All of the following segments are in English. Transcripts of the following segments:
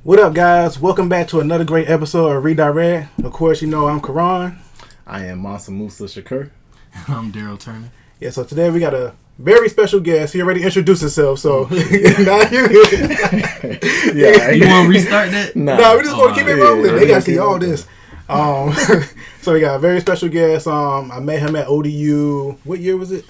What up, guys? Welcome back to another great episode of Redirect. Of course, you know I'm Karan. I am Masa Musa Shakur. I'm Darryl Turner. Yeah, so today we got a very special guest. He already introduced himself, so Yeah, You want to restart that? Nah, we just want to keep it rolling. Yeah, They got to see all this. So we got a very special guest. I met him at ODU. What year was it?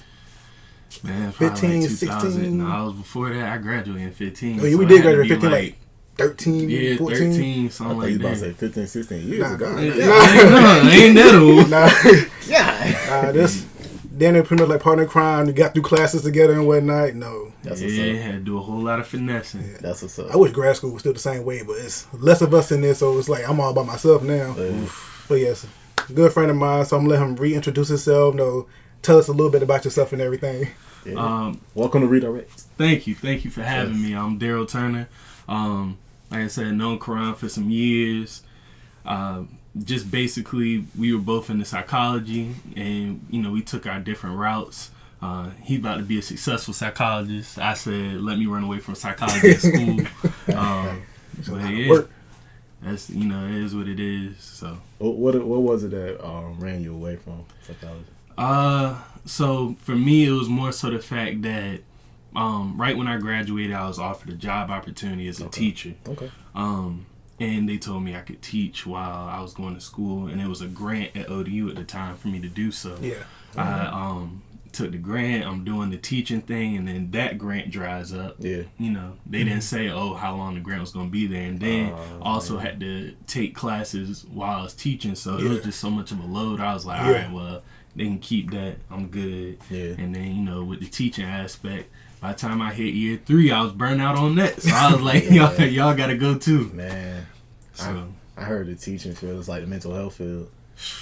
Man, 15, like 16. No, I was before that. I graduated in 15. Oh, yeah, so we it did had to graduate be 15, like 13, yeah, 14. 13, I something thought you like about to that. say 15, 16 years Nah, ago. nah, No, ain't that old. Nah, this Danny pretty much like partner in crime. We got through classes together and whatnot. No, That's Yeah, what's up. had to do a whole lot of finessing. That's what's up. I wish grad school was still the same way, but it's less of us in there, so it's like I'm all by myself now. But yes, good friend of mine, so I'm gonna let him reintroduce himself. Tell us a little bit about yourself and everything. Yeah. Welcome to Redirect. Thank you for having me. I'm Darryl Turner. Like I said, known Karan for some years. Just basically, we were both into psychology, and we took our different routes. He about to be a successful psychologist. I said, let me run away from psychology at school. But yeah, Work. that's it is what it is. So What was it that ran you away from psychology? So for me, it was more so the fact that right when I graduated, I was offered a job opportunity as a teacher. Okay. And they told me I could teach while I was going to school, and it was a grant at ODU at the time for me to do so. Yeah. I took the grant. I'm doing the teaching thing, and then that grant dries up. Yeah. They didn't say how long the grant was going to be there, and then also had to take classes while I was teaching, so it was just so much of a load. I was like, all right, well, they can keep that. I'm good. Yeah. And then with the teaching aspect, by the time I hit year 3, I was burnt out on that. So I was like, y'all got to go too. Man, So I heard the teaching field is like the mental health field.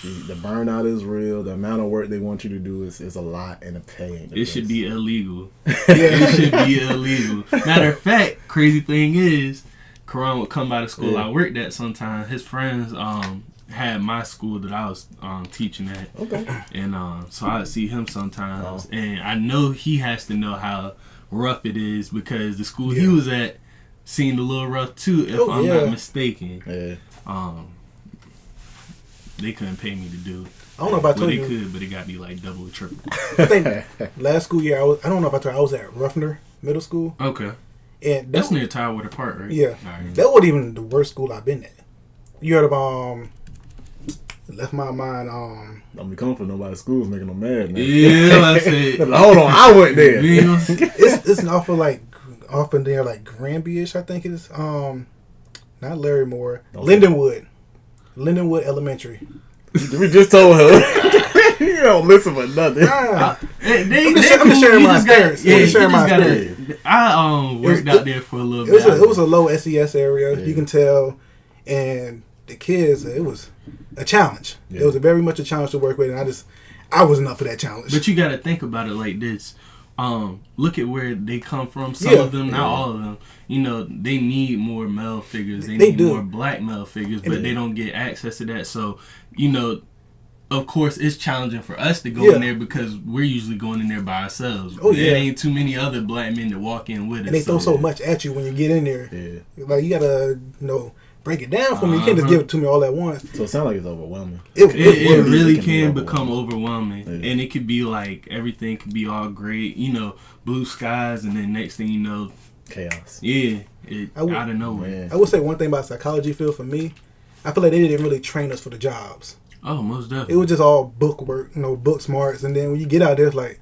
The burnout is real. The amount of work they want you to do is a lot, and the pay ain't the it should best. be illegal. It should be illegal. Matter of fact, crazy thing is, Karan would come by the school I worked at sometimes. His friends had my school that I was teaching at. Okay. And so I'd see him sometimes. And I know he has to know how rough it is, because the school he was at seemed a little rough too, if I'm not mistaken. Yeah. They couldn't pay me to do it. I don't know if I told they you. could, but it got me like double or triple. I think last school year I don't know if I told you, I was at Ruffner Middle School. Okay. And That's near Tidewater Park, right? Yeah. Right. That wasn't even the worst school I've been at. You heard of it left my mind. Don't be coming for nobody's schools making them mad, man. Yeah, I said. Hold on, I went there. It's off in there like Granby-ish, I think it is. Not Larry Moore. Okay. Lindenwood Elementary. We just told her. You don't listen for nothing. I'm I'm just sharing my experience. I worked out there for a little bit. It was a low SES area. Yeah. You can tell, and the kids, it was a challenge. Yeah. It was very much a challenge to work with, and I wasn't up for that challenge. But you got to think about it like this. Look at where they come from. Some of them, not all of them. They need more male figures. They need more black male figures, but they don't get access to that. So, of course, it's challenging for us to go in there, because we're usually going in there by ourselves. There ain't too many other black men to walk in with us. And they throw so much at you when you get in there. Yeah. Like, you gotta, break it down for me. You can't just give it to me all at once. So it sounds like it's overwhelming. It really can become overwhelming. Yeah. And it could be like everything could be all great, blue skies, and then next thing you know, chaos. Yeah, out of nowhere. Man. I would say one thing about psychology field for me, I feel like they didn't really train us for the jobs. Oh, most definitely. It was just all book work, book smarts, and then when you get out there, it's like,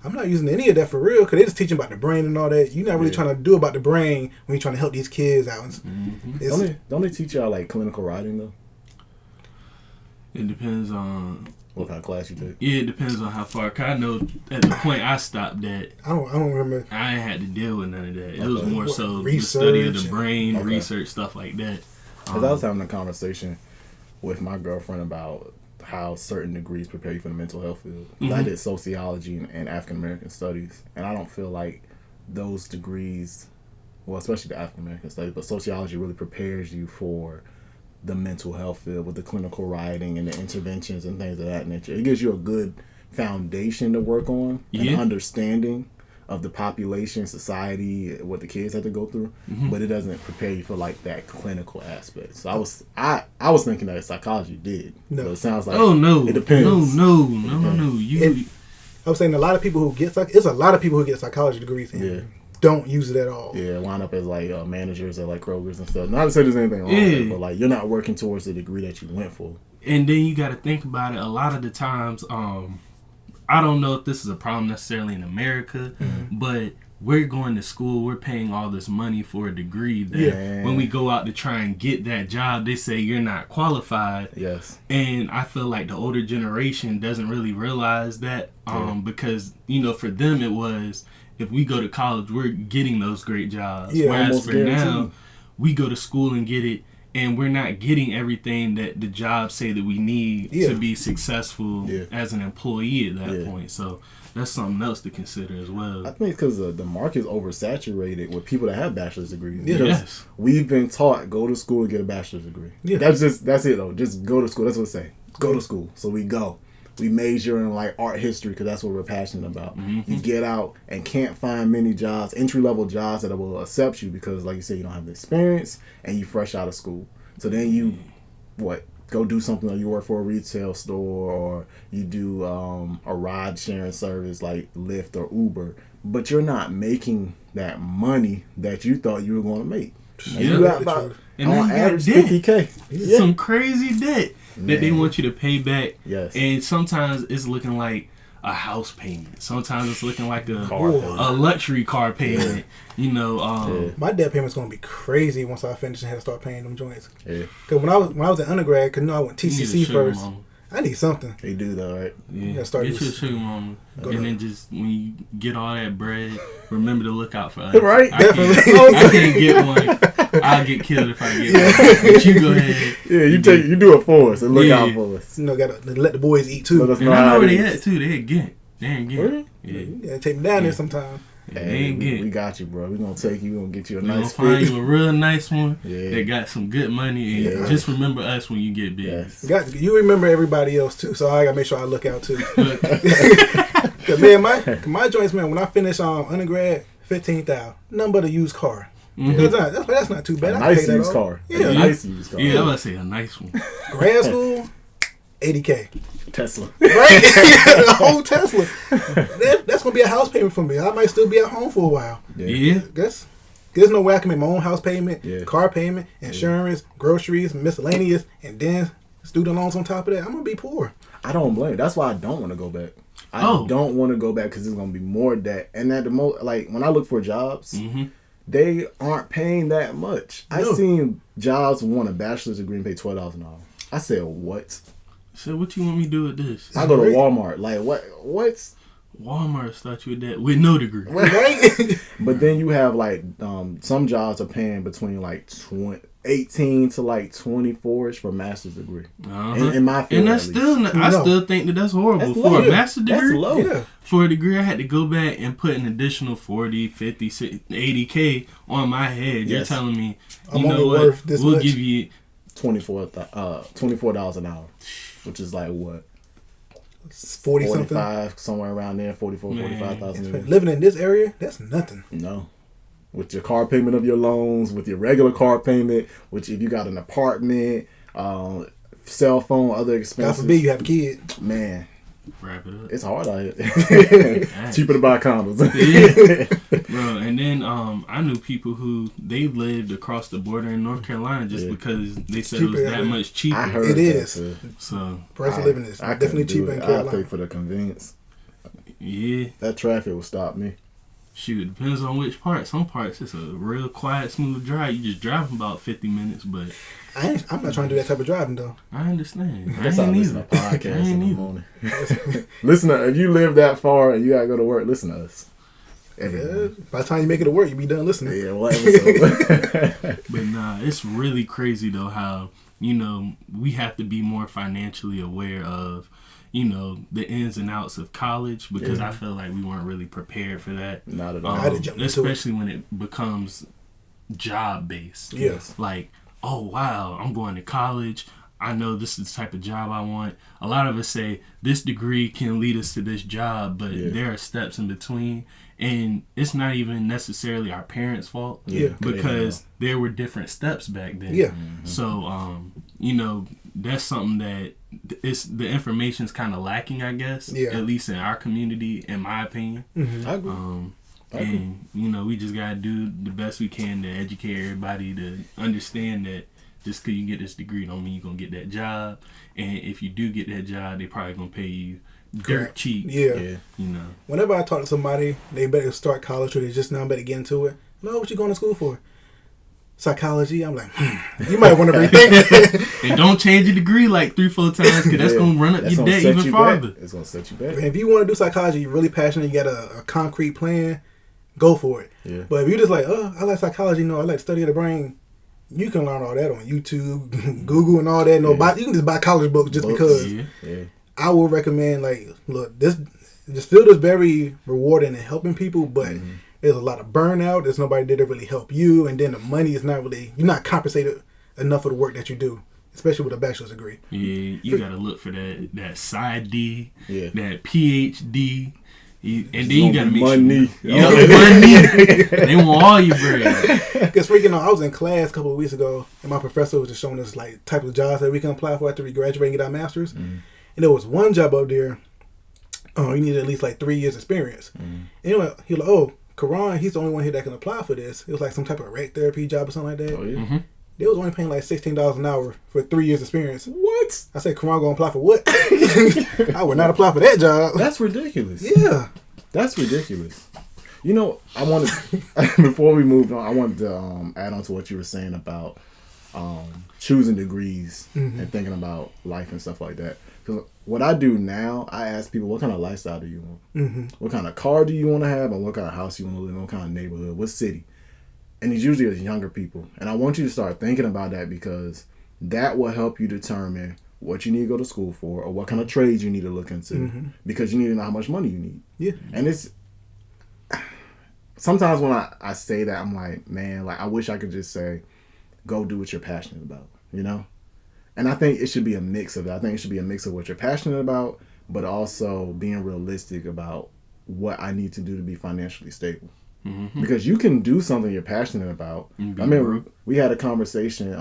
I'm not using any of that for real, because they just teaching about the brain and all that. You're not really trying to do about the brain when you're trying to help these kids out. Mm-hmm. Don't they teach y'all like clinical writing though? It depends on what kind of class you take. Yeah, it depends on how far. Cause I know at the point I stopped at, I don't remember. I ain't had to deal with none of that. It was more so research, the study of the brain, research, stuff like that. Because I was having a conversation with my girlfriend about how certain degrees prepare you for the mental health field. Mm-hmm. I did sociology and African American studies, and I don't feel like those degrees, well, especially the African American studies, but sociology really prepares you for the mental health field with the clinical writing and the interventions and things of that nature. It gives you a good foundation to work on, an understanding of the population, society, what the kids have to go through, but it doesn't prepare you for like that clinical aspect. So I was thinking that psychology did. No, but it sounds like it depends. No. I was saying a lot of people who get psychology degrees and don't use it at all. Yeah, line up as like managers at like Kroger's and stuff. Not to say there's anything wrong with it, but like you're not working towards the degree that you went for. And then you got to think about it. A lot of the times, I don't know if this is a problem necessarily in America, but we're going to school, we're paying all this money for a degree that when we go out to try and get that job, they say you're not qualified. Yes. And I feel like the older generation doesn't really realize that because, for them it was, if we go to college, we're getting those great jobs. Yeah, whereas for now, we go to school and get it, and we're not getting everything that the jobs say that we need to be successful as an employee at that point. So that's something else to consider as well. I think because the market's oversaturated with people that have bachelor's degrees. Yes. We've been taught, go to school and get a bachelor's degree. Yeah. That's it though. Just go to school. That's what it's saying. Go to school. So we go. We major in like art history because that's what we're passionate about. You get out and can't find many jobs, entry-level jobs that will accept you because, like you said, you don't have the experience and you fresh out of school. So then you, go do something, or you work for a retail store, or you do a ride-sharing service like Lyft or Uber, but you're not making that money that you thought you were going to make. And you got about, on average, $50K. Some crazy debt that they want you to pay back. Yes. And sometimes it's looking like a house payment. Sometimes it's looking like a luxury car payment. My debt payment's gonna be crazy once I finish and have to start paying them joints. Yeah. Cause when I was in undergrad, cause I went TCC first. Mama. I need something. They do though, right? Yeah. Get your sugar mama, and then just when you get all that bread, remember to look out for us. Right? Definitely. I can't get one. I'll get killed if I get one. But you go ahead. Yeah, you do it for us and look out for us. Gotta let the boys eat too. And I know where they at too. They at Ghent. They ain't Ghent. Really? Yeah, take me down there sometime. Hey, we got you, bro. We gonna take you. We gonna get you a nice fit. We're gonna find you a real nice one that got some good money. And just remember us when you get big. Yes. You remember everybody else too, so I gotta make sure I look out too. Cause man, my joints, man, when I finish undergrad, $15,000, nothing but a used car. That's not too bad. A nice used car. Yeah, a nice used car. Yeah, I was about to say a nice one. Grad school, $80K. Tesla. Right? A whole Tesla. That's going to be a house payment for me. I might still be at home for a while. Yeah. There's no way I can make my own house payment, car payment, insurance, groceries, miscellaneous, and then student loans on top of that. I'm going to be poor. I don't blame. That's why I don't want to go back. I don't want to go back because there's going to be more debt. And at the most, like when I look for jobs, they aren't paying that much. No. I've seen jobs want a bachelor's degree and pay $12 an hour. I said, what? So what you want me to do with this? I go to Walmart. Like what? Walmart start you with that with no degree. Right? But then you have like some jobs are paying between like 18 to like 24ish for a master's degree. In my field, and that's still I still think that's horrible. For a master's degree, that's low. Yeah. For a degree, I had to go back and put an additional 40, 50, 80K on my head. You're telling me, you know what? We'll give you $24 an hour, which is like what? 40 45, somewhere around there, 45,000. Living in this area, that's nothing. No. With your car payment of your loans, with your regular car payment, which if you got an apartment, cell phone, other expenses. God forbid you have a kid. Man. Wrap it up. It's hard out here. Cheaper to buy condoms. Bro, and then I knew people who they lived across the border in North Carolina just because they said it was that much cheaper. I heard it is. So price of living is definitely cheaper in Carolina. I pay for the convenience. Yeah. That traffic will stop me. Shoot, it depends on which part. Some parts it's a real quiet, smooth drive. You just drive about 50 minutes, but I'm not trying to do that type of driving though. I understand. That's how I listen to podcasts in the morning. Listen to, if you live that far and you gotta go to work, listen to us. Yeah, by the time you make it to work, you be done listening. Yeah, well, episode. But nah, it's really crazy though how we have to be more financially aware of the ins and outs of college because I feel like we weren't really prepared for that. Not at all. Especially when it becomes job based. Yes. Like, oh wow, I'm going to college. I know this is the type of job I want. A lot of us say this degree can lead us to this job, but there are steps in between. And it's not even necessarily our parents' fault because there were different steps back then. Yeah. Mm-hmm. So, that's something that the information's kind of lacking, I guess, at least in our community, in my opinion. Mm-hmm. I agree. And, we just got to do the best we can to educate everybody to understand that just because you get this degree don't mean you're going to get that job. And if you do get that job, they probably going to pay you dirt cheap. Yeah. Whenever I talk to somebody, they better start college or they just now better get into it. No, what you going to school for? Psychology. I'm like, you might want to rethink. And don't change your degree like 3-4 times because that's going to run up your debt even farther. It's going to set you back. If you want to do psychology, you're really passionate, you got a concrete plan, go for it. Yeah. But if you're just like, I like psychology, I like study of the brain, you can learn all that on YouTube, Google, and all that. You can just buy college books just because. Yeah. I would recommend, look, this field is very rewarding in helping people, but there's a lot of burnout. There's nobody there to really help you, and then the money is not really, you're not compensated enough for the work that you do, especially with a bachelor's degree. Yeah, you got to look for that side D, that PhD. And then you gotta make money. Money. They want all your bread. Because I was in class a couple of weeks ago, and my professor was just showing us type of jobs that we can apply for after we graduate and get our masters. Mm-hmm. And there was one job up there. You need at least 3 years experience. Mm-hmm. And he was like, oh, Karan, he's the only one here that can apply for this. It was some type of rec therapy job or something like that. Oh yeah. Mm-hmm. They was only paying $16 an hour for 3 years experience. What? I said, Karan gonna apply for what? I would not apply for that job. That's ridiculous. Yeah. That's ridiculous. I wanted before we moved on, I wanted to add on to what you were saying about choosing degrees and thinking about life and stuff like that. Because what I do now, I ask people, what kind of lifestyle do you want? Mm-hmm. What kind of car do you want to have? And what kind of house you want to live in? What kind of neighborhood? What city? And it's usually as younger people. And I want you to start thinking about that because that will help you determine what you need to go to school for or what kind of trades you need to look into because you need to know how much money you need. Yeah. And it's sometimes when I say that, I'm like, man, I wish I could just say, go do what you're passionate about, And I think it should be a mix of it. I think it should be a mix of what you're passionate about, but also being realistic about what I need to do to be financially stable. Mm-hmm. Because you can do something you're passionate about. I remember we had a conversation,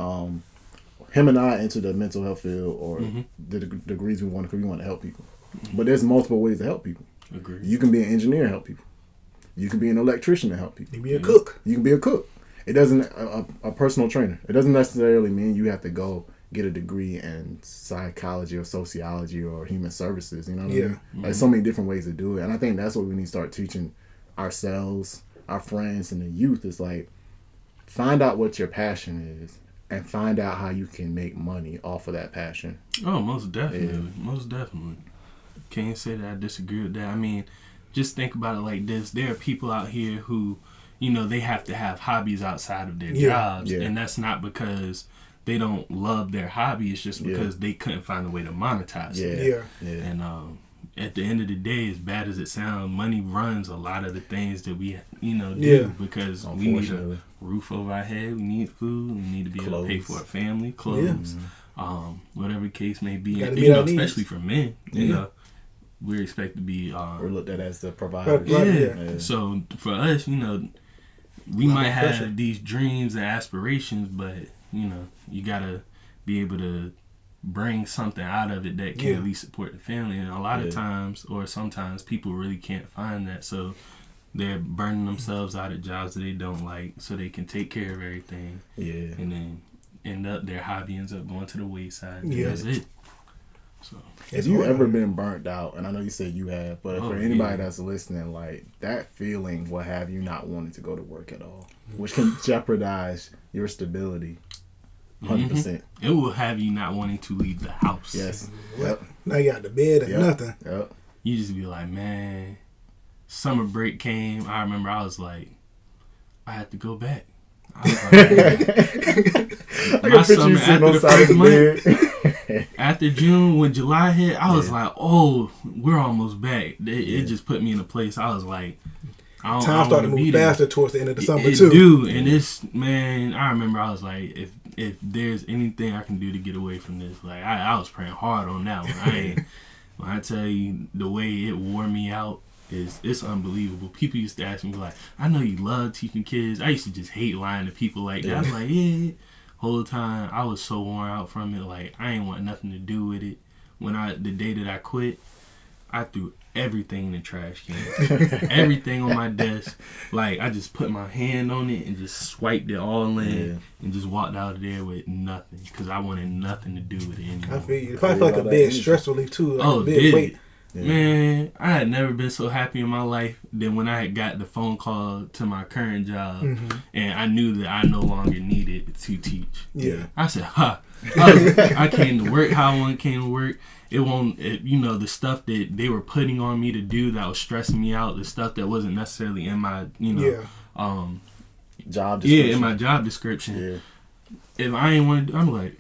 him and I entered the mental health field or the degrees we wanted because we want to help people. But there's multiple ways to help people. Agreed. You can be an engineer and help people. You can be an electrician and help people. You can be a cook. You can be a cook. It doesn't, a personal trainer. It doesn't necessarily mean you have to go get a degree in psychology or sociology or human services. You know what I mean? Mm-hmm. There's so many different ways to do it. And I think that's what we need to start teaching ourselves, our friends, and the youth is find out what your passion is and find out how you can make money off of that passion. Oh, most definitely. Yeah. Most definitely. Can't say that I disagree with that. I mean, just think about it like this. There are people out here who, they have to have hobbies outside of their jobs. Yeah. And that's not because they don't love their hobby. It's just because they couldn't find a way to monetize it. Yeah. And at the end of the day, as bad as it sounds, money runs a lot of the things that we, do because we need a roof over our head, we need food, we need to be able to pay for our family, clothes, whatever the case may be. And, especially for men, we're expected to be... we're looked at as the provider. Yeah. So for us, we might have these dreams and aspirations, but, you got to be able to bring something out of it that can at least support the family. And a lot of times, or sometimes, people really can't find that. So they're burning themselves out at jobs that they don't like so they can take care of everything. Yeah. And then their hobby ends up going to the wayside. Yeah. That's it. So, have you ever been burnt out? And I know you said you have, but for anybody that's listening, that feeling will have you not wanting to go to work at all, which can jeopardize your stability. 100%. It will have you not wanting to leave the house. Yes. Yep. Now you out the bed and nothing. Yep. You just be like, man, summer break came. I remember I was like, I had to go back. I was like, my summer after the first month, after June, when July hit, I was like, oh, we're almost back. It just put me in a place. I was like, time started to move faster towards the end of the summer too. And it's, man, I remember I was like, if if there's anything I can do to get away from this, like I was praying hard on that one. When I tell you the way it wore me out, it's unbelievable. People used to ask me like, I know you love teaching kids. I used to just hate lying to people like that. I was like, yeah. Whole time I was so worn out from it. Like I ain't want nothing to do with it. The day that I quit, I threw everything in the trash can. Everything on my desk. Like I just put my hand on it and just swiped it all in and just walked out of there with nothing because I wanted nothing to do with it anymore. I feel you. It probably feel like a big stress relief too. Like a big weight. Yeah. Man, I had never been so happy in my life than when I had got the phone call to my current job and I knew that I no longer needed to teach. Yeah. I said, I came to work how I wanted came to work. The stuff that they were putting on me to do that was stressing me out, the stuff that wasn't necessarily in my, job description. Yeah, in my job description. Yeah. If I ain't want to do, I'm like,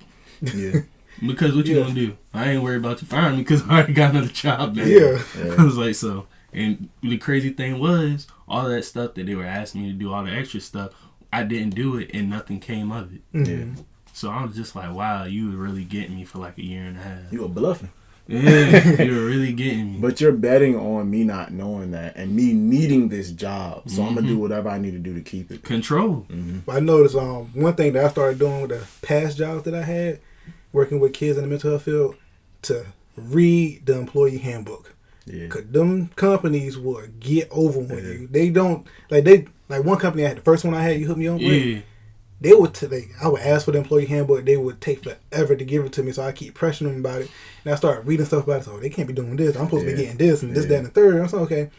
because what you gonna do? I ain't worried about you firing me because I already got another job now. Yeah. I was like, so. And the crazy thing was, all that stuff that they were asking me to do, all the extra stuff, I didn't do it and nothing came of it. Mm-hmm. Yeah. So I was just like, wow, you were really getting me for like a year and a half. You were bluffing. Yeah, you were really getting me. But you're betting on me not knowing that and me needing this job. So I'm going to do whatever I need to do to keep it. Control. I noticed one thing that I started doing with the past jobs that I had, working with kids in the mental health field, to read the employee handbook. Yeah. Because them companies will get over on you. They don't, like one company I had, the first one I had, you hooked me on with, I would ask for the employee handbook. They would take forever to give it to me, so I keep pressuring them about it. And I started reading stuff about it. So they can't be doing this. I'm supposed to be getting this and this, that, and the third. I'm saying, okay,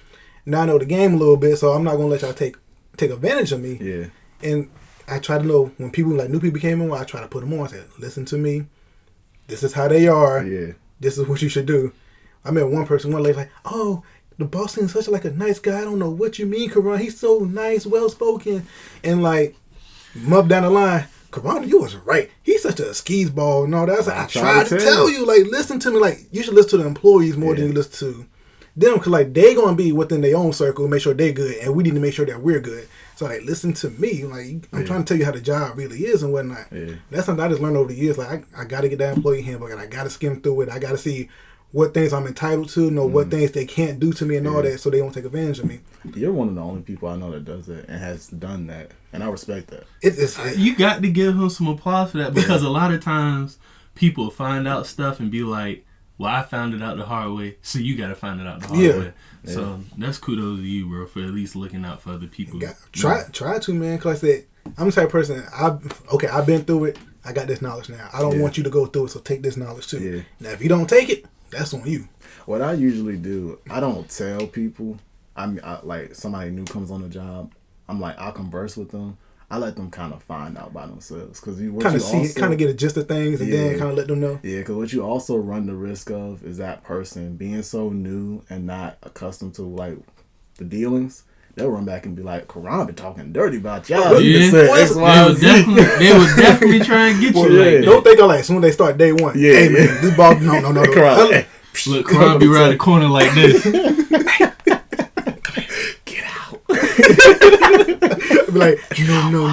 now I know the game a little bit, so I'm not gonna let y'all take advantage of me. Yeah. And I try to know when people new people came in, I try to put them on. I said, listen to me. This is how they are. Yeah. This is what you should do. I met one lady like, oh, the boss seems such like a nice guy. I don't know what you mean, Karan. He's so nice, well spoken, and like. Up down the line, Karan, you was right. He's such a skis ball and all that. I tried to tell you, like, listen to me. Like, you should listen to the employees more than you listen to them, because like they gonna be within their own circle, make sure they're good, and we need to make sure that we're good. So like, listen to me. Like, I'm trying to tell you how the job really is and whatnot. Yeah. That's something I just learned over the years. Like, I got to get that employee handbook and I got to skim through it. I got to see what things I'm entitled to, know what things they can't do to me and all that, so they don't take advantage of me. You're one of the only people I know that does it and has done that, and I respect that. You got to give him some applause for that, because a lot of times people find out stuff and be like, well, I found it out the hard way, so you got to find it out the hard way. Yeah. So that's kudos to you, bro, for at least looking out for other people. Try to, man, because I said, I'm the type of person, I've been through it, I got this knowledge now. I don't want you to go through it, so take this knowledge too. Yeah. Now, if you don't take it, that's on you. What I usually do, I don't tell people. I like somebody new comes on the job. I'm like, I'll converse with them. I let them kind of find out by themselves, because you kind of get a gist of things, and then kind of let them know. Yeah, because what you also run the risk of is that person being so new and not accustomed to like the dealings. They'll run back and be like, Karan been talking dirty about y'all. Yeah. They would definitely try and get you. Like don't think as soon as they start day one. Yeah, hey man, this ball, no. Karan, look, Karan be around the corner like this. Get out. Be like, no.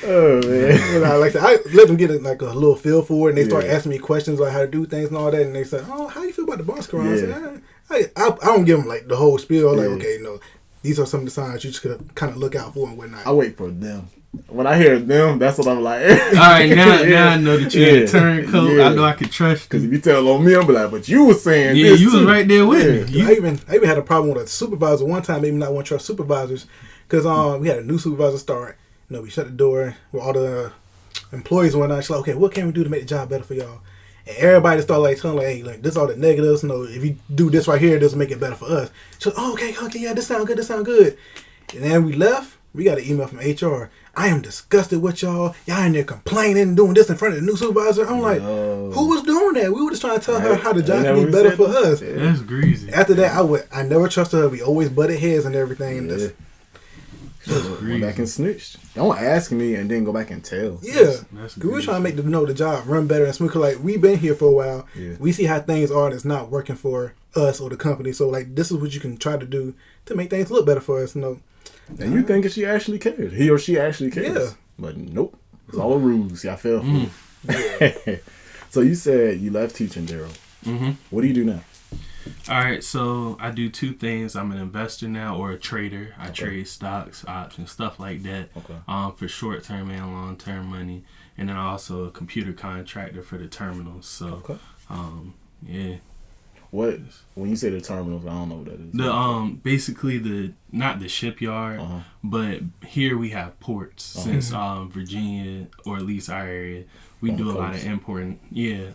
Oh man! I let them get a little feel for it, and they start asking me questions like how to do things and all that, and they say, "Oh, how you feel about the boss, Karan?" Yeah. I don't give them like the whole spiel. Like, okay, these are some of the signs you just gotta kind of look out for and whatnot. I wait for them. When I hear them, that's what I'm like. All right, now I know that you're in a turncoat. Yeah. I know I can trust you. Because if you tell on me, I'm be like, but you were saying this. Yeah, you was right there with me. I even had a problem with a supervisor one time. Maybe not want to trust supervisors, because we had a new supervisor start. We shut the door with all the employees and whatnot. She's like, okay, what can we do to make the job better for y'all? And everybody started telling hey, this is all the negatives. If you do this right here, this will make it better for us. She's like, oh, okay, yeah, this sound good. And then we left. We got an email from HR. I am disgusted with y'all. Y'all in there complaining, doing this in front of the new supervisor. I'm like, who was doing that? We were just trying to tell her how the job can be better for us. Yeah. That's greasy. After that, I never trusted her. We always butted heads and everything. Yeah. Went back and snitched. Don't ask me and then go back and tell. Yeah, because we're trying to make the job run better and smooth. Cause like we've been here for a while. Yeah. We see how things are and it's not working for us or the company. So like this is what you can try to do to make things look better for us. And you think she actually cares? He or she actually cares? Yeah. But nope. It's all a ruse. Y'all fell for. Yeah. So you said you left teaching, Darryl. Mm-hmm. What do you do now? All right, so I do two things. I'm an investor now, or a trader. I trade stocks, options, stuff like that. Okay. For short-term and long-term money, and then I'm also a computer contractor for the terminals. So, yeah. What when you say the terminals? I don't know what that is. The basically not the shipyard, but here we have ports since Virginia, or at least our area, we do a lot of importing.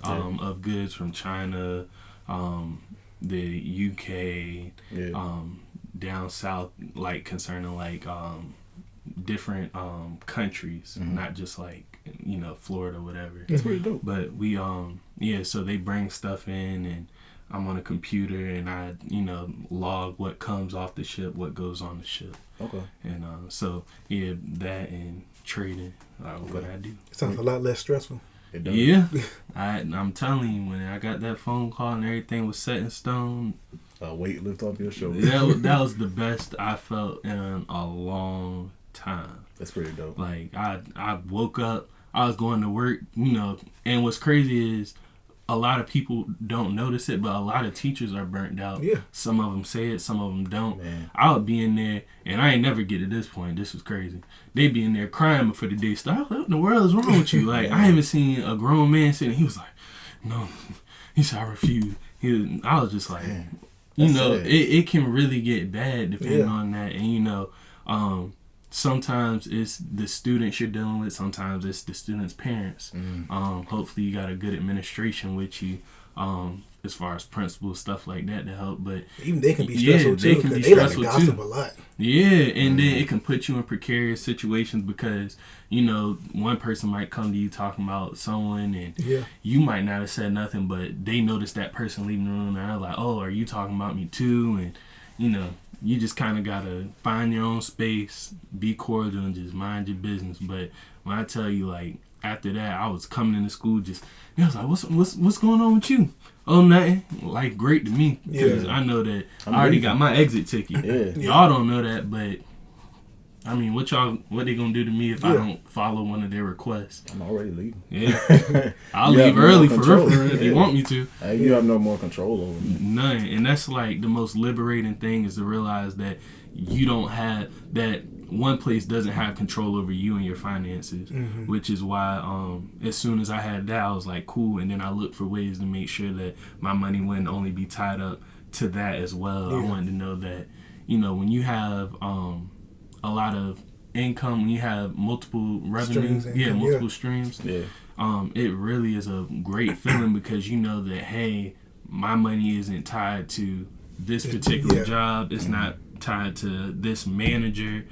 Of goods from China. The UK, down south, like concerning like different countries, not just like Florida, whatever. That's pretty dope. But we so they bring stuff in, and I'm on a computer, and I log what comes off the ship, what goes on the ship. Okay. And that and trading, what I do. Sounds a lot less stressful. Yeah, I'm telling you, when I got that phone call and everything was set in stone, a weight lift off your shoulder. That was the best I felt in a long time. That's pretty dope. Like I woke up, I was going to work, and what's crazy is a lot of people don't notice it, but a lot of teachers are burnt out. Yeah. Some of them say it, some of them don't. Man. I would be in there, and I ain't never get to this point. This was crazy. They be in there crying before the day started. What in the world is wrong with you? Like, I haven't seen a grown man sitting. He was like, no. He said, I refuse. I was just like, it can really get bad depending on that. And, sometimes it's the students you're dealing with. Sometimes it's the students' parents. Hopefully you got a good administration with you, as far as principals, stuff like that to help. But even they can be stressful too. They can be stressful stressful like to gossip too. a lot. Yeah, and then it can put you in precarious situations because one person might come to you talking about someone, and you might not have said nothing, but they notice that person leaving the room, and they're like, "Oh, are you talking about me too?" And you just kind of got to find your own space, be cordial, and just mind your business. But when I tell you, like, after that, I was coming into school I was like, what's going on with you? Oh, nothing. Life great to me. Because I know that I already got my exit ticket. Y'all don't know that, but, I mean, what they going to do to me if I don't follow one of their requests? I'm already leaving. Yeah. I'll leave early for real if you want me to. You have no more control over me. None. And that's like the most liberating thing, is to realize that you don't have that. One place doesn't have control over you and your finances, which is why as soon as I had that, I was like, cool. And then I looked for ways to make sure that my money wouldn't only be tied up to that as well. I wanted to know that, when you have a lot of income, when you have multiple revenues, multiple streams, it really is a great feeling, because you know that, hey, my money isn't tied to this particular job. It's not tied to this manager.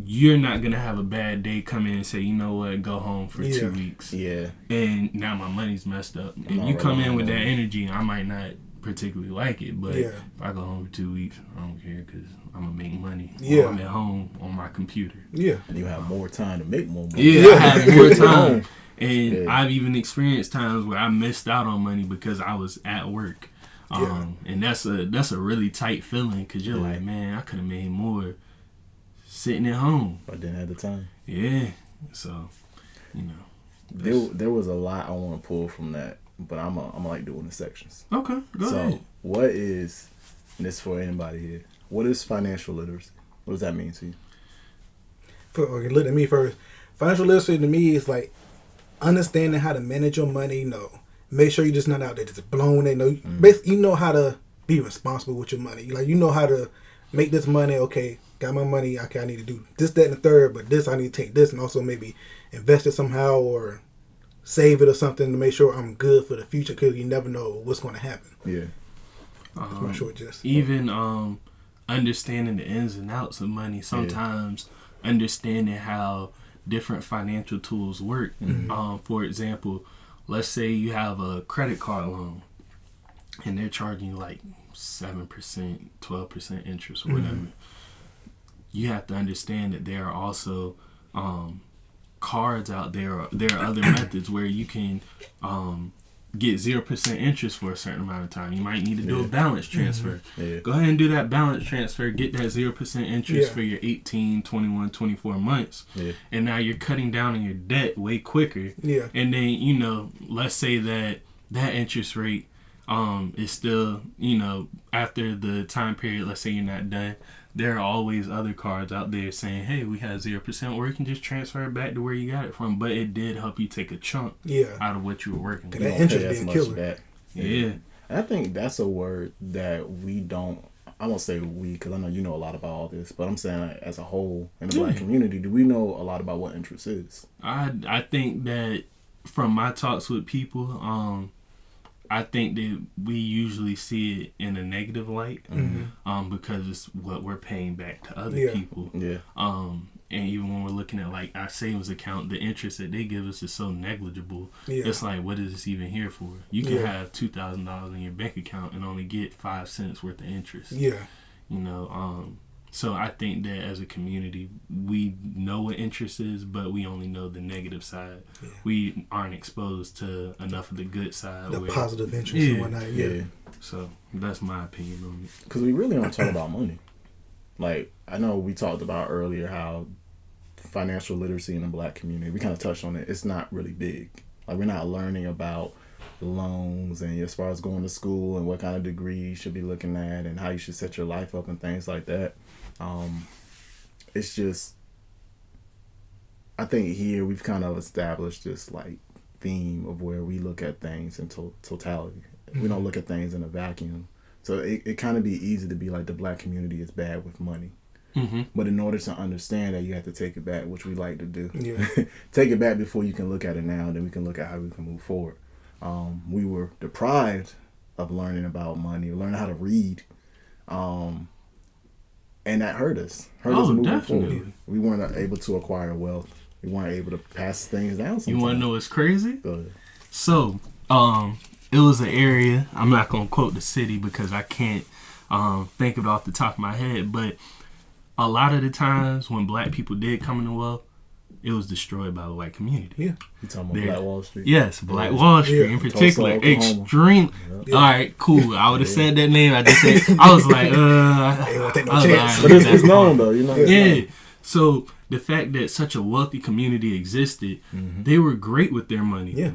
You're not gonna have a bad day come in and say, you know what, go home for 2 weeks. And now my money's messed up. If you come in with that energy, I might not particularly like it, but if I go home for 2 weeks, I don't care, because I'm gonna make money while I'm at home on my computer. And you have more time to make more money. I have more time. And I've even experienced times where I missed out on money because I was at work. And that's a really tight feeling, because you're like, man, I could have made more sitting at home. But didn't have the time. So, there was a lot I want to pull from that, but I'm like doing the sections. Okay, go ahead. What is, and this is for anybody here, what is financial literacy? What does that mean to you? Look at me first. Financial literacy to me is like understanding how to manage your money, make sure you're just not out there just blowing it. Basically, you know how to be responsible with your money. Like, you know how to make this money. Okay, got my money. Okay, I need to do this, that, and the third. But this, I need to take this and also maybe invest it somehow or save it or something to make sure I'm good for the future, because you never know what's going to happen. I'm sure just even understanding the ins and outs of money. Sometimes understanding how different financial tools work. For example, let's say you have a credit card loan and they're charging you like 7%, 12% interest or whatever. you have to understand that there are also cards out there. There are other methods where you can get 0% interest for a certain amount of time. You might need to do a balance transfer. Go ahead and do that balance transfer. Get that 0% interest for your 18, 21, 24 months. And now you're cutting down on your debt way quicker. And then, you know, let's say that interest rate is still, you know, after the time period, let's say you're not done, there are always other cards out there saying, hey, we had 0%, or you can just transfer it back to where you got it from. But it did help you take a chunk out of what you were working with. That interest being killer. Yeah. I think that's a word that we don't, I won't say we, because I know you know a lot about all this, but I'm saying like, as a whole in the Black community, do we know a lot about what interest is? I think that from my talks with people, I think that we usually see it in a negative light because it's what we're paying back to other people. And even when we're looking at like our savings account, the interest that they give us is so negligible. It's like, what is this even here for? You can have $2,000 in your bank account and only get 5 cents worth of interest. You know, so I think that as a community, we know what interest is, but we only know the negative side. We aren't exposed to enough of the good side. The positive interest and whatnot. So that's my opinion on it. Because we really don't talk about money. Like, I know we talked about earlier how financial literacy in the Black community, we kind of touched on it, it's not really big. Like, we're not learning about loans and as far as going to school and what kind of degree you should be looking at and how you should set your life up and things like that. It's just, I think here we've kind of established this like theme of where we look at things in totality. We don't look at things in a vacuum. So it kind of be easy to be like the Black community is bad with money. But in order to understand that, you have to take it back, which we like to do. Take it back before you can look at it now, and then we can look at how we can move forward. We were deprived of learning about money, learning how to read. And that hurt us. Moving forward. We weren't able to acquire wealth. We weren't able to pass things down sometimes. You want to know what's crazy? Go ahead. So, it was an area, I'm not going to quote the city because I can't think of it off the top of my head, but a lot of the times when Black people did come into wealth, it was destroyed by the white community. You talking about Black Wall Street? Yes, Black Wall Street in particular. Extreme. All right, cool. I would have said that name. I just said, I was like, take no chance. But it's known though, you know. So the fact that such a wealthy community existed, they were great with their money.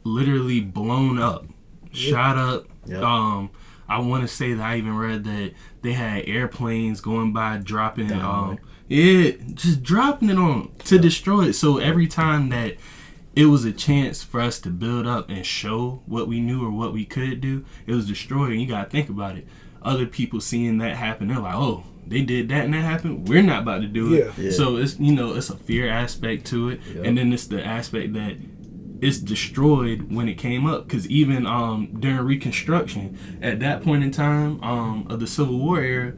Literally blown up, shot up. I want to say that I even read that they had airplanes going by dropping just dropping it on to destroy it. So every time that it was a chance for us to build up and show what we knew or what we could do, it was destroyed. And you got to think about it. Other people seeing that happen, they're like, oh, they did that and that happened. We're not about to do it. So it's, you know, it's a fear aspect to it. And then it's the aspect that it's destroyed when it came up. Because even during Reconstruction, at that point in time of the Civil War era,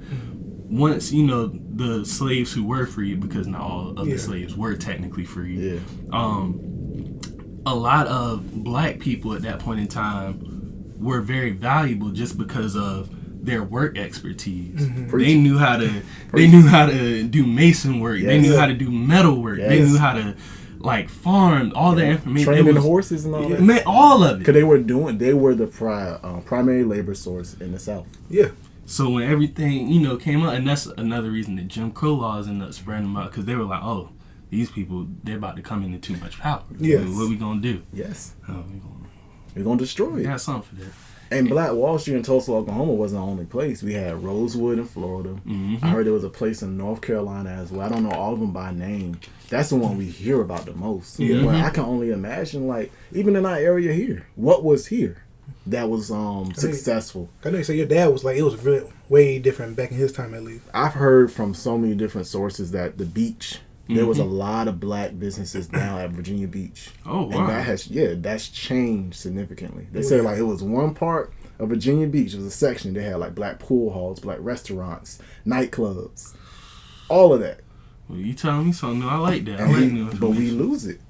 once, you know, the slaves who were freed, because not all of the slaves were technically freed, a lot of Black people at that point in time were very valuable just because of their work expertise. They knew how to do mason work. They knew how to do metal work. They knew how to like farm. All the information, training horses and all that. Man, all of it. Because they were the primary labor source in the South. So when everything, you know, came out, and that's another reason that Jim Crow laws ended up spreading them out, because they were like, oh, these people, they're about to come into too much power. What are we going to do? We're going to destroy it. We got something for that. And Black Wall Street in Tulsa, Oklahoma wasn't the only place. We had Rosewood in Florida. I heard there was a place in North Carolina as well. I don't know all of them by name. That's the one we hear about the most. But I can only imagine, like, even in our area here, what was here that was successful? I know you said your dad was like, it was really way different back in his time at least. I've heard from so many different sources that the beach, there was a lot of Black businesses now at Virginia Beach. Oh, wow. And that's changed significantly. They said like it was one part of Virginia Beach, it was a section, they had like Black pool halls, Black restaurants, nightclubs, all of that. Well, you telling me something new. I like that. But we lose it.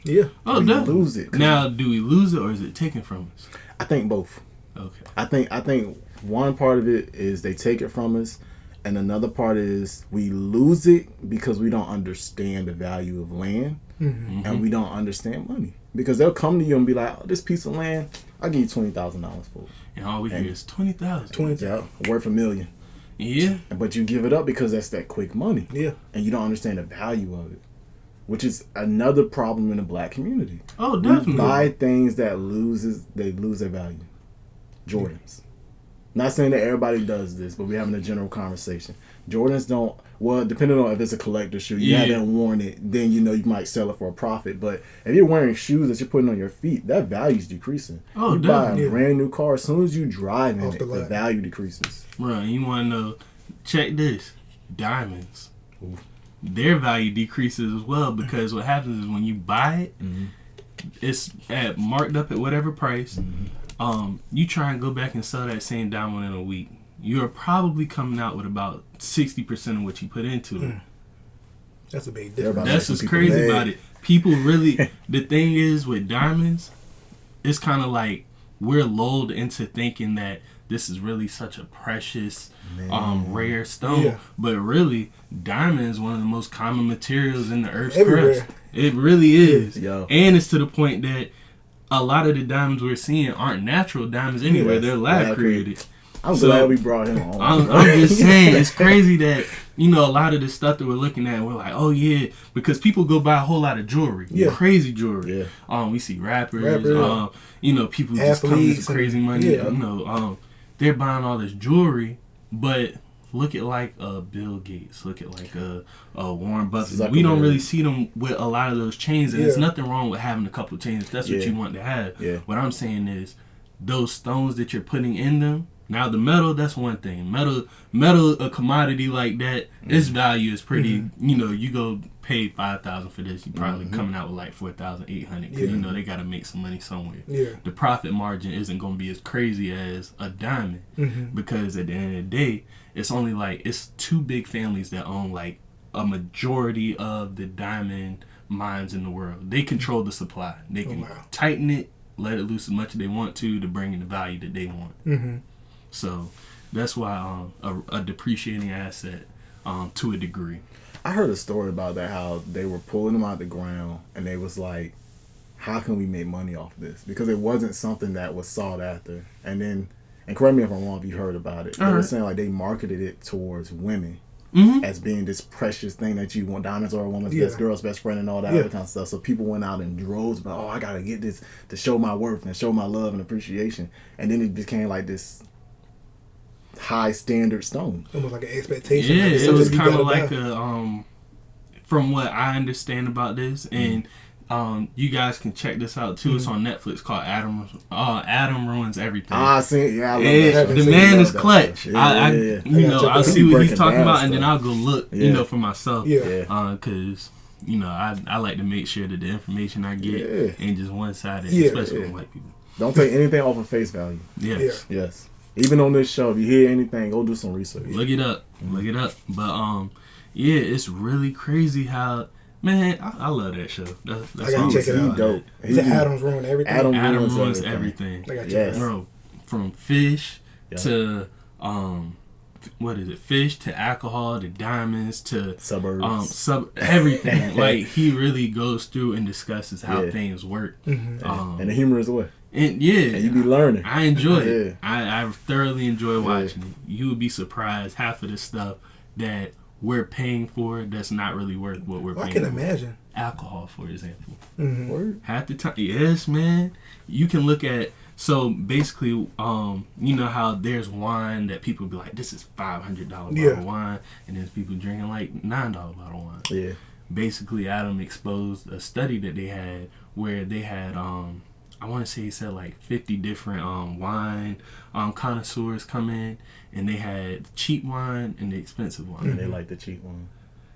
Oh, we lose it. Now, do we lose it or is it taken from us? I think both. Okay. I think one part of it is they take it from us, And another part is we lose it because we don't understand the value of land, and we don't understand money. Because they'll come to you and be like, "Oh, this piece of land, I'll give you $20,000 for it." And all we hear is 20,000. 20,000. Yeah, worth $1 million. Yeah. But you give it up because that's that quick money. Yeah. And you don't understand the value of it, which is another problem in the black community. Oh, definitely. We buy things that lose their value. Jordans. Not saying that everybody does this, but we're having a general conversation. Jordans don't, well, depending on if it's a collector shoe, you haven't worn it, then you might sell it for a profit. But if you're wearing shoes that you're putting on your feet, that value's decreasing. Oh, you definitely. buy a brand new car, as soon as you drive in Off it, the the lot. value decreases. Bro, you want to know, check this. Diamonds. Ooh. Their value decreases as well because what happens is when you buy it, it's marked up at whatever price. You try and go back and sell that same diamond in a week. You're probably coming out with about 60% of what you put into it. That's a big difference. That's what's crazy about it. People really, the thing is with diamonds, it's kind of like we're lulled into thinking that this is really such a precious, rare stone. Yeah. But really, diamond is one of the most common materials in the Earth's Everywhere. crust. It really is. Yo. And it's to the point that a lot of the diamonds we're seeing aren't natural diamonds anyway. Yes, They're lab lab created. I'm glad we brought him on. I'm just saying, it's crazy that, a lot of the stuff that we're looking at, we're like, oh yeah, because people go buy a whole lot of jewelry, crazy jewelry. Yeah. We see rappers, people just come Athletes with crazy money. Yeah. They're buying all this jewelry, but look at like Bill Gates, look at like Warren Buffett. We don't really see them with a lot of those chains, and there's nothing wrong with having a couple of chains if that's what you want to have. Yeah. What I'm saying is, those stones that you're putting in them. Now the metal, that's one thing. Metal, a commodity like that, its value is pretty. You go pay $5,000 for this, you probably coming out with like $4,800 because they got to make some money somewhere. Yeah. The profit margin isn't going to be as crazy as a diamond because at the end of the day, it's only like it's two big families that own like a majority of the diamond mines in the world. They control the supply. They can tighten it, let it loose as much as they want to bring in the value that they want. So that's why a depreciating asset to a degree. I heard a story about that, how they were pulling them out the ground and they was like, how can we make money off of this? Because it wasn't something that was sought after. And correct me if I'm wrong if you heard about it. They were saying like they marketed it towards women as being this precious thing that you want. Diamonds are a woman's best girl's best friend and all that other kind of stuff. So people went out in droves, but I got to get this to show my worth and show my love and appreciation. And then it became like this high standard stone, almost like an expectation. Yeah, like it was kind of like a from what I understand about this, and you guys can check this out too. It's on Netflix called Adam Ruins Everything. I see. Yeah, I love that. The man is clutch. Yeah. I'll see what he's talking about, stuff. and then I'll go look, for myself. Yeah. Because I like to make sure that the information I get ain't just one sided, especially with white people. Don't take anything off of face value. Yes. Even on this show, if you hear anything, go do some research. Look it up. But it's really crazy how, man, I love that show. That's I gotta check it out. Dope. Is it Adam's Ruin Everything? Adam Ruins Everything. I gotta check it out. Bro, from fish to what is it? Fish to alcohol to diamonds to suburbs, everything. Like he really goes through and discusses how things work. And the humor is away. And and you be learning. I enjoy it. I thoroughly enjoy watching it. You would be surprised half of the stuff that we're paying for that's not really worth what we're paying for. I can imagine. Alcohol, for example. Half the time, yes, man. You can look at, so basically, you know how there's wine that people be like, this is $500 bottle of wine, and there's people drinking like $9 bottle of wine. Yeah. Basically, Adam exposed a study that they had where they had, I want to say he said like 50 different wine connoisseurs come in, and they had cheap wine and the expensive wine. And they like the cheap one.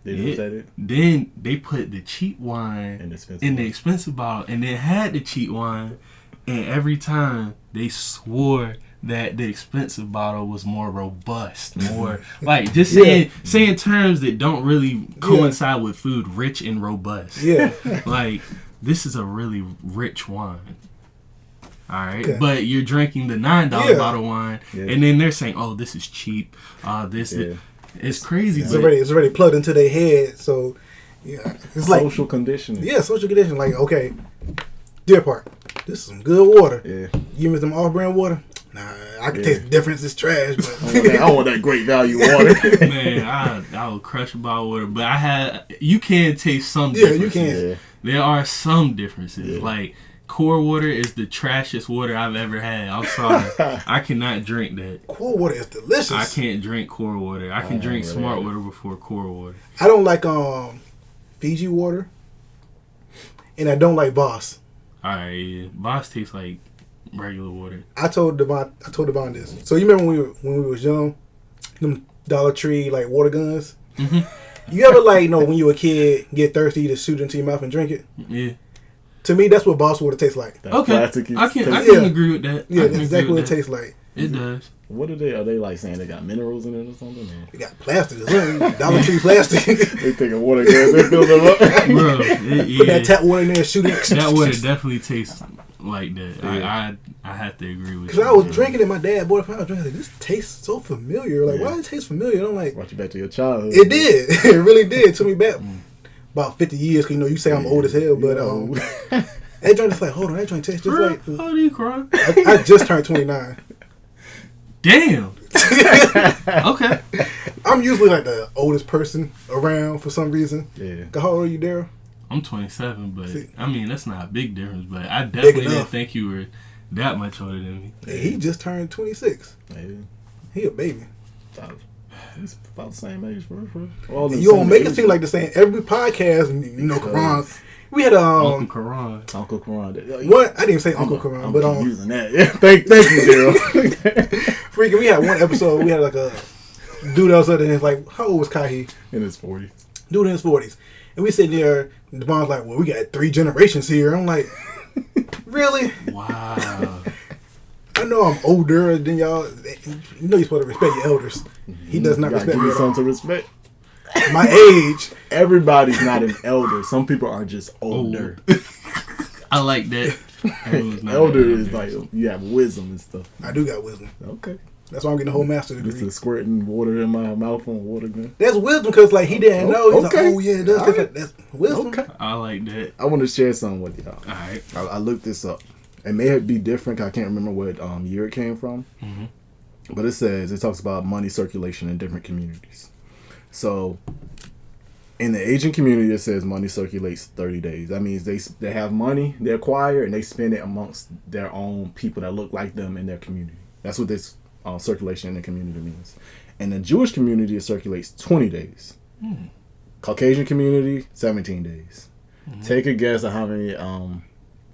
They said it. Then they put the cheap wine in the expensive bottle, and then had the cheap wine, and every time they swore that the expensive bottle was more robust, more like just saying terms that don't really coincide with food, rich and robust. Yeah. Like, this is a really rich wine. All right, but you're drinking the $9 bottle wine, and then they're saying, "Oh, this is cheap." It's crazy. It's already plugged into their head. So yeah, it's like social conditioning. Yeah, social conditioning. Like, okay, Deer Park, this is some good water. Yeah. Give me some off-brand water. Nah, I can taste the difference. It's trash. But I want that great value water. Man, I would crush a bottle of water, but you can taste some differences. Yeah, you can. Yeah. There are some differences. Yeah. Like, core water is the trashiest water I've ever had. I'm sorry. I cannot drink that. Core water is delicious. I can't drink core water. I can drink smart water before core water. I don't like Fiji water, and I don't like Voss. Alright, yeah. Voss tastes like regular water. I told Devon this. So you remember when we was young, them Dollar Tree like water guns? Mm-hmm. You ever when you were a kid get thirsty, you just shoot it into your mouth and drink it? Yeah. To me, that's what Voss water tastes like. Okay, I can agree with that. Yeah, that's exactly what it tastes like. It does. What are they like saying? They got minerals in it or something? Or? They got plastic or something. Dollar Tree plastic. They take a water gas, they fill them up. Bro, Put that tap water in there and shoot it. That water definitely tastes like that. Yeah. I have to agree with you. Because I was drinking it, my dad bought it. I was drinking it. This tastes so familiar. Like, why does it taste familiar? And I'm like, brought you back to your childhood. It did. It really did. It took me back about 50 years. Because, you say I'm old as hell. But that joint is like, hold on, that joint tastes just like... How do you cry? I just turned 29. Damn. Okay. I'm usually like the oldest person around for some reason. Yeah. How old are you, Darryl? I'm 27, but I mean, that's not a big difference. But I definitely didn't think you were that much older than me. Yeah, he just turned 26. Yeah. He a baby. He's about the same age, bro. You don't make it seem like the same. Every podcast, Karan. We had Uncle Karan. Uncle Karan. What? I didn't even say Uncle Karan, but using that. Yeah. Thank you, Daryl. Freaking, we had one episode. We had like a dude else other than like, how old was Kahi? In his 40s. Dude in his 40s, and we sitting there. The mom's like, well, we got 3 generations here. I'm like, really? Wow. I know I'm older than y'all. You know you're supposed to respect your elders. He does not respect me at all. To respect. My age. Everybody's not an elder. Some people are just older. I like that. Elder is like you have wisdom and stuff. I do got wisdom. Okay. That's why I'm getting a whole master's degree. Just squirting water in my mouth on a water gun. That's wisdom because he didn't know. He's like, oh yeah, that's wisdom. Okay. I like that. I want to share something with y'all. All right. I looked this up. It may be different. I can't remember what year it came from. Mm-hmm. But it talks about money circulation in different communities. So, in the Asian community, it says money circulates 30 days. That means they have money they acquire and they spend it amongst their own people that look like them in their community. That's what this circulation in the community means. In the Jewish community, it circulates 20 days. Mm. Caucasian community, 17 days. Mm-hmm. Take a guess at how many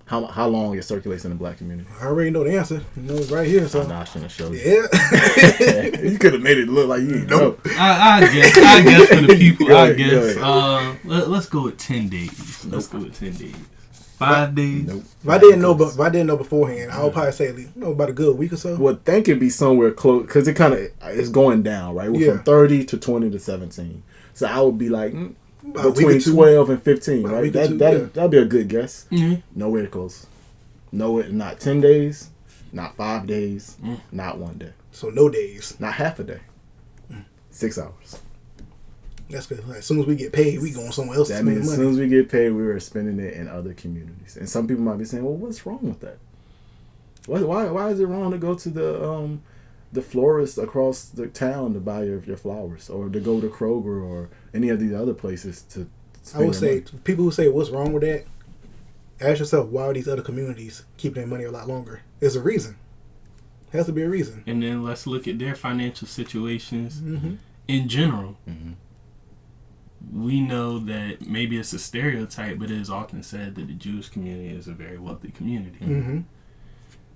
how long it circulates in the black community. I already know the answer. You know it's right here. So I shouldn't have showed you. Yeah. You could have made it look like you didn't know. I guess for the people, let's go with 10 days. Let's go with 10 days. 5 days. Nope. If I didn't know beforehand, I would probably say about a good week or so. Well, that could be somewhere close because it's going down, right? We're from 30 to 20 to 17. So I would be like between 12 and 15, right? That'd be a good guess. Mm-hmm. Nowhere close. Not 10 days, not 5 days, not 1 day. So no days. Not half a day. 6 hours. That's good. As soon as we get paid, we going somewhere else. That means as soon as we get paid, we were spending it in other communities. And some people might be saying, well, what's wrong with that? Why is it wrong to go to the florist across the town to buy your flowers, or to go to Kroger or any of these other places to spend I would say, money? People who say, what's wrong with that? Ask yourself, why are these other communities keeping their money a lot longer? There's a reason. There has to be a reason. And then let's look at their financial situations in general. Mm-hmm. We know that maybe it's a stereotype, but it is often said that the Jewish community is a very wealthy community. Mm-hmm.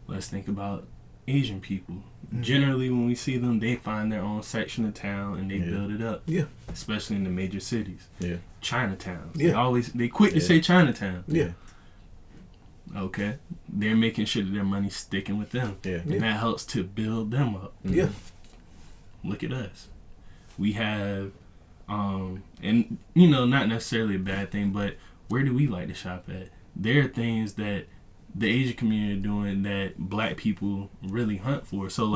Let's think about Asian people. Mm-hmm. Generally, when we see them, they find their own section of town and they build it up. Yeah. Especially in the major cities. Yeah. Chinatown. Yeah. They quick to say Chinatown. Yeah. Okay. They're making sure that their money's sticking with them. Yeah. And that helps to build them up. Mm-hmm. Yeah. Look at us. We have and not necessarily a bad thing, but where do we like to shop at? There are things that the Asian community are doing that black people really hunt for. So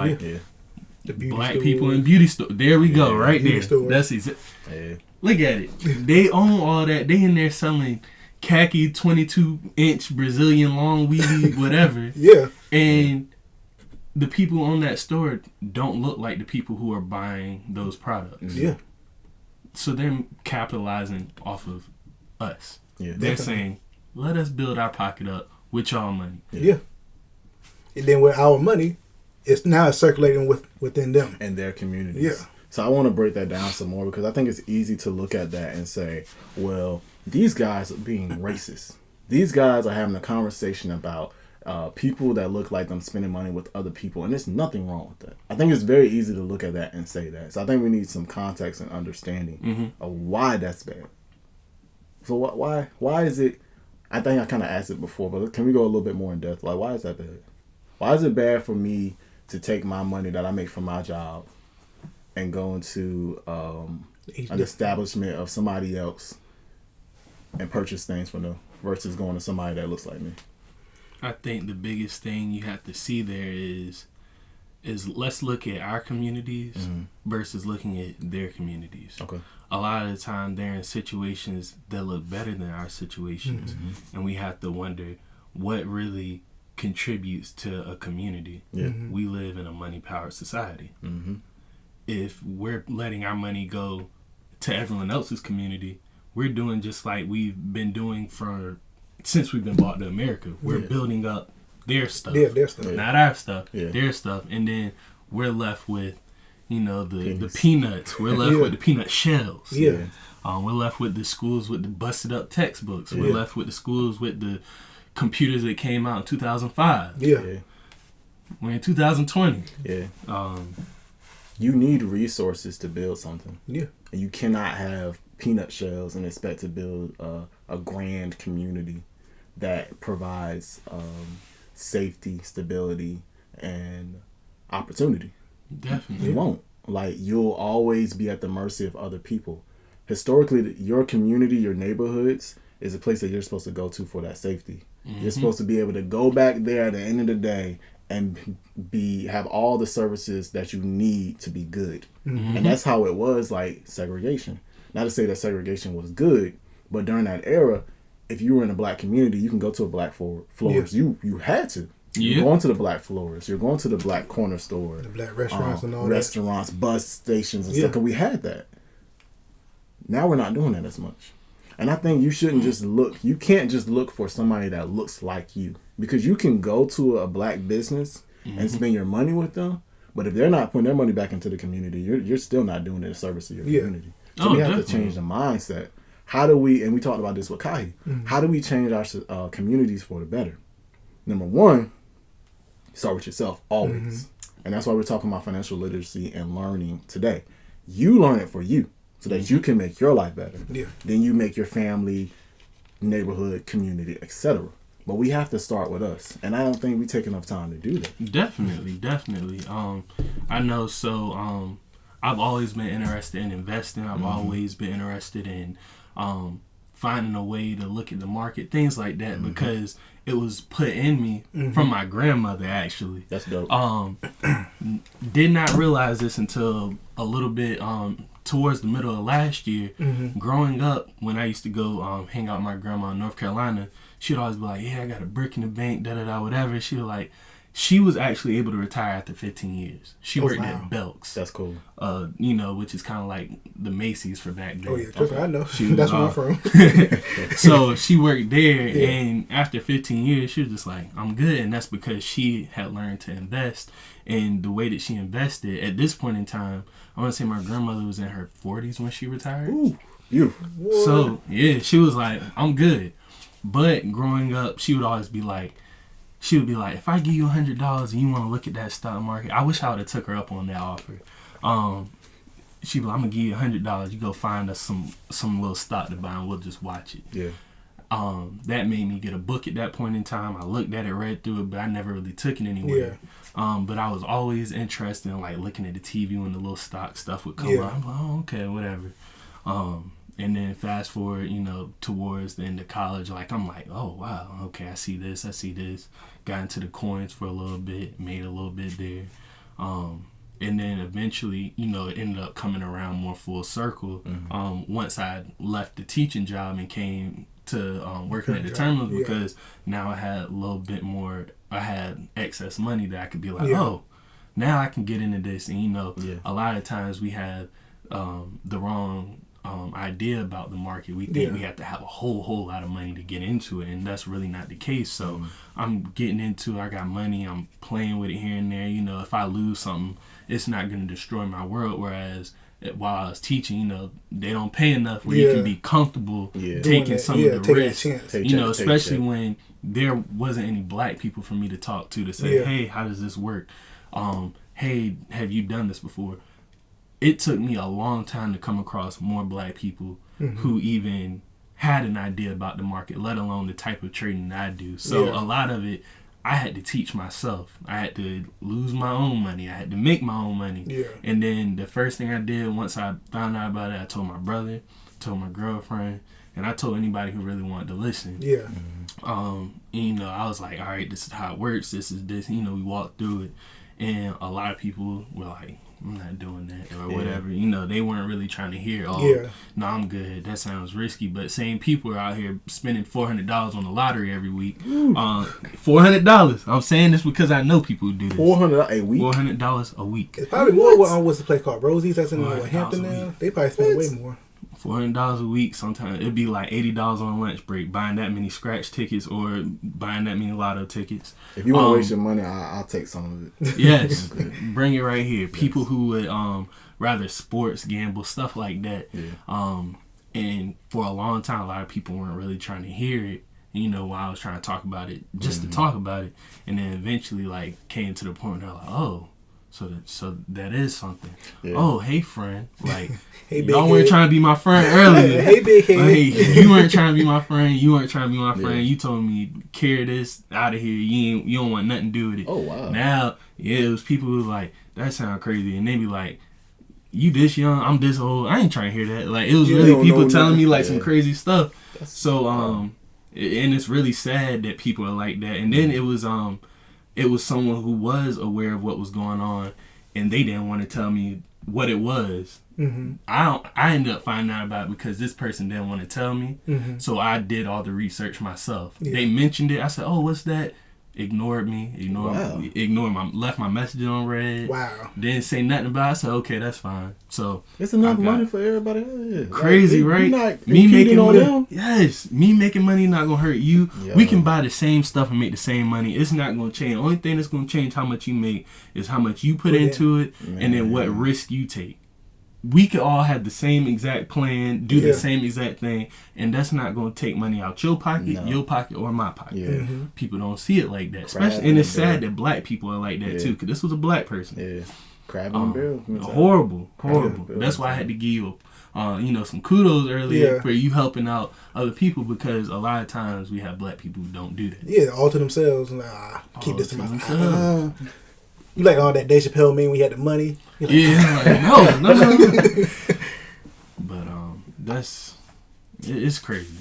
Black people in beauty store. There we go, right there. Stores. That's it. Yeah. Look at it. They own all that. They in there selling khaki 22-inch Brazilian long weedy whatever. Yeah. And the people on that store don't look like the people who are buying those products. Yeah. So they're capitalizing off of us. Yeah. They're saying, let us build our pocket up with y'all money. Yeah. And then with our money, it's now circulating within them. And their communities. Yeah. So I want to break that down some more because I think it's easy to look at that and say, well, these guys are being racist. These guys are having a conversation about people that look like them spending money with other people, and there's nothing wrong with that. I think it's very easy to look at that and say that. So I think we need some context and understanding of why that's bad. So why is it? I think I kind of asked it before, but can we go a little bit more in depth? Like, why is that bad? Why is it bad for me to take my money that I make from my job and go into an establishment of somebody else and purchase things from them versus going to somebody that looks like me? I think the biggest thing you have to see there is let's look at our communities versus looking at their communities. Okay. A lot of the time they're in situations that look better than our situations, and we have to wonder what really contributes to a community. Yeah. We live in a money-powered society. If we're letting our money go to everyone else's community, we're doing just like we've been doing since we've been brought to America. We're building up their stuff. Yeah, their stuff. Not our stuff, Yeah. their stuff. And then we're left with, the peanuts. We're left with the peanut shells. Yeah. We're left with the schools with the busted up textbooks. We're left with the schools with the computers that came out in 2005. Yeah. We're in 2020. Yeah. You need resources to build something. Yeah. And you cannot have peanut shells and expect to build a grand community that provides safety, stability, and opportunity. Definitely. You won't. Like, you'll always be at the mercy of other people. Historically, your community, your neighborhoods, is a place that you're supposed to go to for that safety. You're supposed to be able to go back there at the end of the day and have all the services that you need to be good. And that's how it was, like segregation. Not to say that segregation was good, but during that era, if you were in a black community, you can go to a black floors. You had to. You're going to the black floors. You're going to the black corner store. The black restaurants and all restaurants, bus stations and stuff. Because we had that. Now we're not doing that as much. And I think you shouldn't just look. You can't just look for somebody that looks like you. Because you can go to a black business and spend your money with them. But if they're not putting their money back into the community, you're still not doing it a service to your community. So we have to change the mindset. How do we, and we talked about this with Kai, how do we change our communities for the better? Number one, start with yourself, always. And that's why we're talking about financial literacy and learning today. You learn it for you so that you can make your life better. Yeah. Then you make your family, neighborhood, community, etc. But we have to start with us. And I don't think we take enough time to do that. Definitely. I know, so I've always been interested in investing. I've always been interested in finding a way to look at the market, things like that, because it was put in me from my grandmother, actually. That's dope. Did not realize this until a little bit towards the middle of last year. Growing up, when I used to go hang out with my grandma in North Carolina, she'd always be like, yeah, I got a brick in the bank, da-da-da, whatever. She was actually able to retire after 15 years. She worked at Belk's. That's cool. Which is kind of like the Macy's for back then. Oh, yeah, trust me, I know. That's where I'm from. So she worked there, and after 15 years, she was just like, I'm good. And that's because she had learned to invest. And the way that she invested, at this point in time, I want to say my grandmother was in her 40s when she retired. Ooh, beautiful. So, yeah, she was like, I'm good. But growing up, she would always be like, if I give you $100 and you want to look at that stock market, I wish I would have took her up on that offer. She'd be like, I'm going to give you $100. You go find us some little stock to buy and we'll just watch it. Yeah. That made me get a book at that point in time. I looked at it, read through it, but I never really took it anywhere. Yeah. But I was always interested in like looking at the TV when the little stock stuff would come up. I'm like, oh, okay, whatever. And then fast forward, towards the end of college, I'm like, oh, wow, okay, I see this. Got into the coins for a little bit, made a little bit there. And then eventually, you know, it ended up coming around more full circle. Once I left the teaching job and came to working at the terminals, because now I had a little bit more, I had excess money that I could be like, oh, now I can get into this. And, you know, a lot of times we have the wrong idea about the market. We think we have to have a whole lot of money to get into it, and that's really not the case. So I'm getting into it. I got money. I'm playing with it here and there. You know, if I lose something, it's not going to destroy my world. Whereas while I was teaching, you know, they don't pay enough where you can be comfortable taking some of the risk. You know, especially when there wasn't any black people for me to talk to say, hey, how does this work? Hey, have you done this before? It took me a long time to come across more black people who even had an idea about the market, let alone the type of trading that I do. So a lot of it, I had to teach myself. I had to lose my own money. I had to make my own money. And then the first thing I did once I found out about it, I told my brother, told my girlfriend, and I told anybody who really wanted to listen. And, you know, I was like, all right, this is how it works. This is this. You know, we walked through it. And a lot of people were like, I'm not doing that or whatever. You know, they weren't really trying to hear, no, I'm good. That sounds risky. But same people are out here spending $400 on the lottery every week. $400. I'm saying this because I know people who do this. $400 a week? $400 a week. It's probably more what's the place called? Rosie's that's in Hampton now? They probably spend way more. $400 a week. Sometimes it'd be like $80 on lunch break buying that many scratch tickets or buying that many lotto tickets. If you want to waste your money, I'll take some of it. Yes, bring it right here. People who would rather sports, gamble, stuff like that. And for a long time, a lot of people weren't really trying to hear it. You know, while I was trying to talk about it, just to talk about it, and then eventually, like, came to the point where they're like, oh. So that is something. Oh, hey, friend. Like, hey, y'all weren't trying to be my friend earlier. Hey, big head. Like, you weren't trying to be my friend. You weren't trying to be my friend. You told me, carry this out of here. You don't want nothing to do with it. Oh, wow. Now, it was people who was like, that sound crazy. And they be like, you this young, I'm this old. I ain't trying to hear that. Like, it was really people telling me, like, some crazy stuff. So, and it's really sad that people are like that. And then it was someone who was aware of what was going on, and they didn't want to tell me what it was. I ended up finding out about it because this person didn't want to tell me. So I did all the research myself. They mentioned it. I said, "Oh, what's that?" Ignored me. Left my message on red. Wow. Didn't say nothing about it. I said, okay, that's fine. So it's enough money for everybody else. Crazy, right? Me making money. Yes, me making money not gonna hurt you. We can buy the same stuff and make the same money. It's not gonna change. The only thing that's gonna change how much you make is how much you put into it, and then what risk you take. We could all have the same exact plan, do the same exact thing, and that's not going to take money out your pocket, or my pocket. People don't see it like that. Especially, and it's sad that black people are like that too, because this was a black person. Crab and barrel. Horrible. That's why I had to give you, some kudos earlier for you helping out other people, because a lot of times we have black people who don't do that. All to themselves. Keep this to myself. You like all that Dave Chappelle meme when he had the money? Like, no. But it's crazy.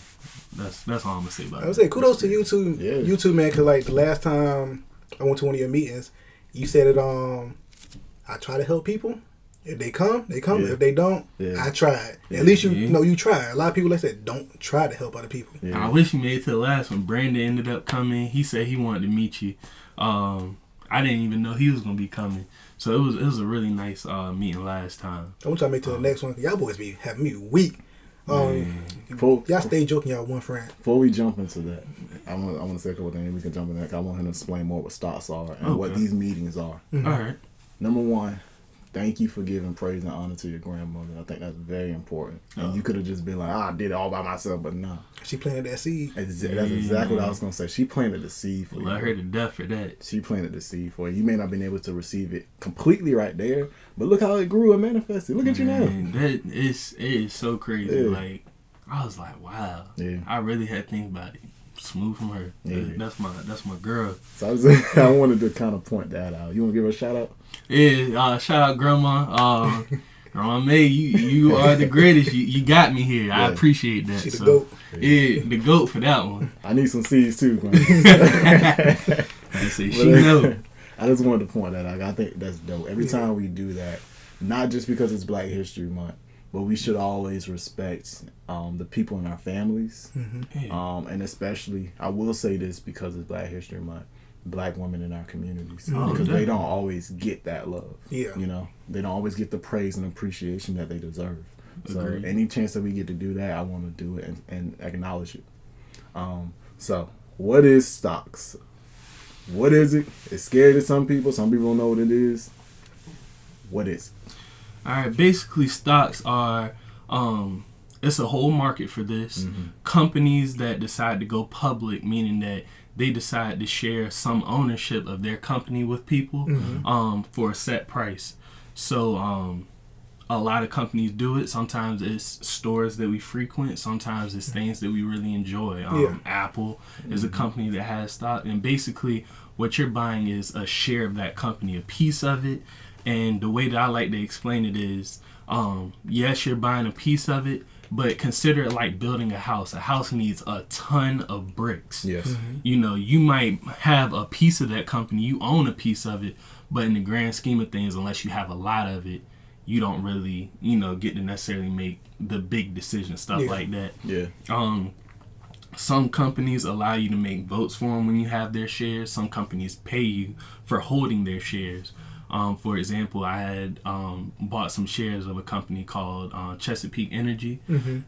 That's all I'm gonna say about it. I would say kudos to you too, man. Cause like the last time I went to one of your meetings, you said it. I try to help people. If they come, they come. If they don't, I tried. At least you try. A lot of people, like I said, don't try to help other people. I wish you made it to the last one. Brandon ended up coming. He said he wanted to meet you. I didn't even know he was gonna be coming, so it was a really nice meeting last time. I'm trying to make to the next one. Y'all boys be having me weak. Y'all stay joking, y'all one friend. Before we jump into that, I want to say a couple things. We can jump in that. I want him to explain more what stocks are and what these meetings are. All right. Number one, thank you for giving praise and honor to your grandmother. I think that's very important. And you could have just been like, I did it all by myself, but no. She planted that seed. That's exactly what I was going to say. She planted the seed for you. Let her to death for that. She planted the seed for you. You may not have been able to receive it completely right there, but look how it grew and manifested. Look at you now. It is so crazy. Like, I was like, wow. I really had to think about it. Smooth from her. That's my girl. So I wanted to kind of point that out. You want to give her a shout out? Yeah, shout out Grandma. Grandma May, you are the greatest. You got me here. I appreciate that. She's the GOAT. Yeah, the GOAT for that one. I need some seeds too, man. I say she know. I just wanted to point that out. I think that's dope. Every time we do that, not just because it's Black History Month, but we should always respect the people in our families. And especially, I will say this because it's Black History Month, Black women in our communities. Because they don't always get that love. Yeah. You know, they don't always get the praise and appreciation that they deserve. So any chance that we get to do that, I want to do it and acknowledge it. So what is stocks? What is it? It's scary to some people. Some people don't know what it is. What is it? All right. Basically, stocks are it's a whole market for this. Companies that decide to go public, meaning that they decide to share some ownership of their company with people for a set price. So a lot of companies do it. Sometimes it's stores that we frequent. Sometimes it's things that we really enjoy. Apple is a company that has stock. And basically what you're buying is a share of that company, a piece of it. And the way that I like to explain it is, yes, you're buying a piece of it, but consider it like building a house. A house needs a ton of bricks. Yes. You know, you might have a piece of that company. You own a piece of it. But in the grand scheme of things, unless you have a lot of it, you don't really, you know, get to necessarily make the big decisions, stuff like that. Yeah. Some companies allow you to make votes for them when you have their shares. Some companies pay you for holding their shares. For example, I had bought some shares of a company called Chesapeake Energy.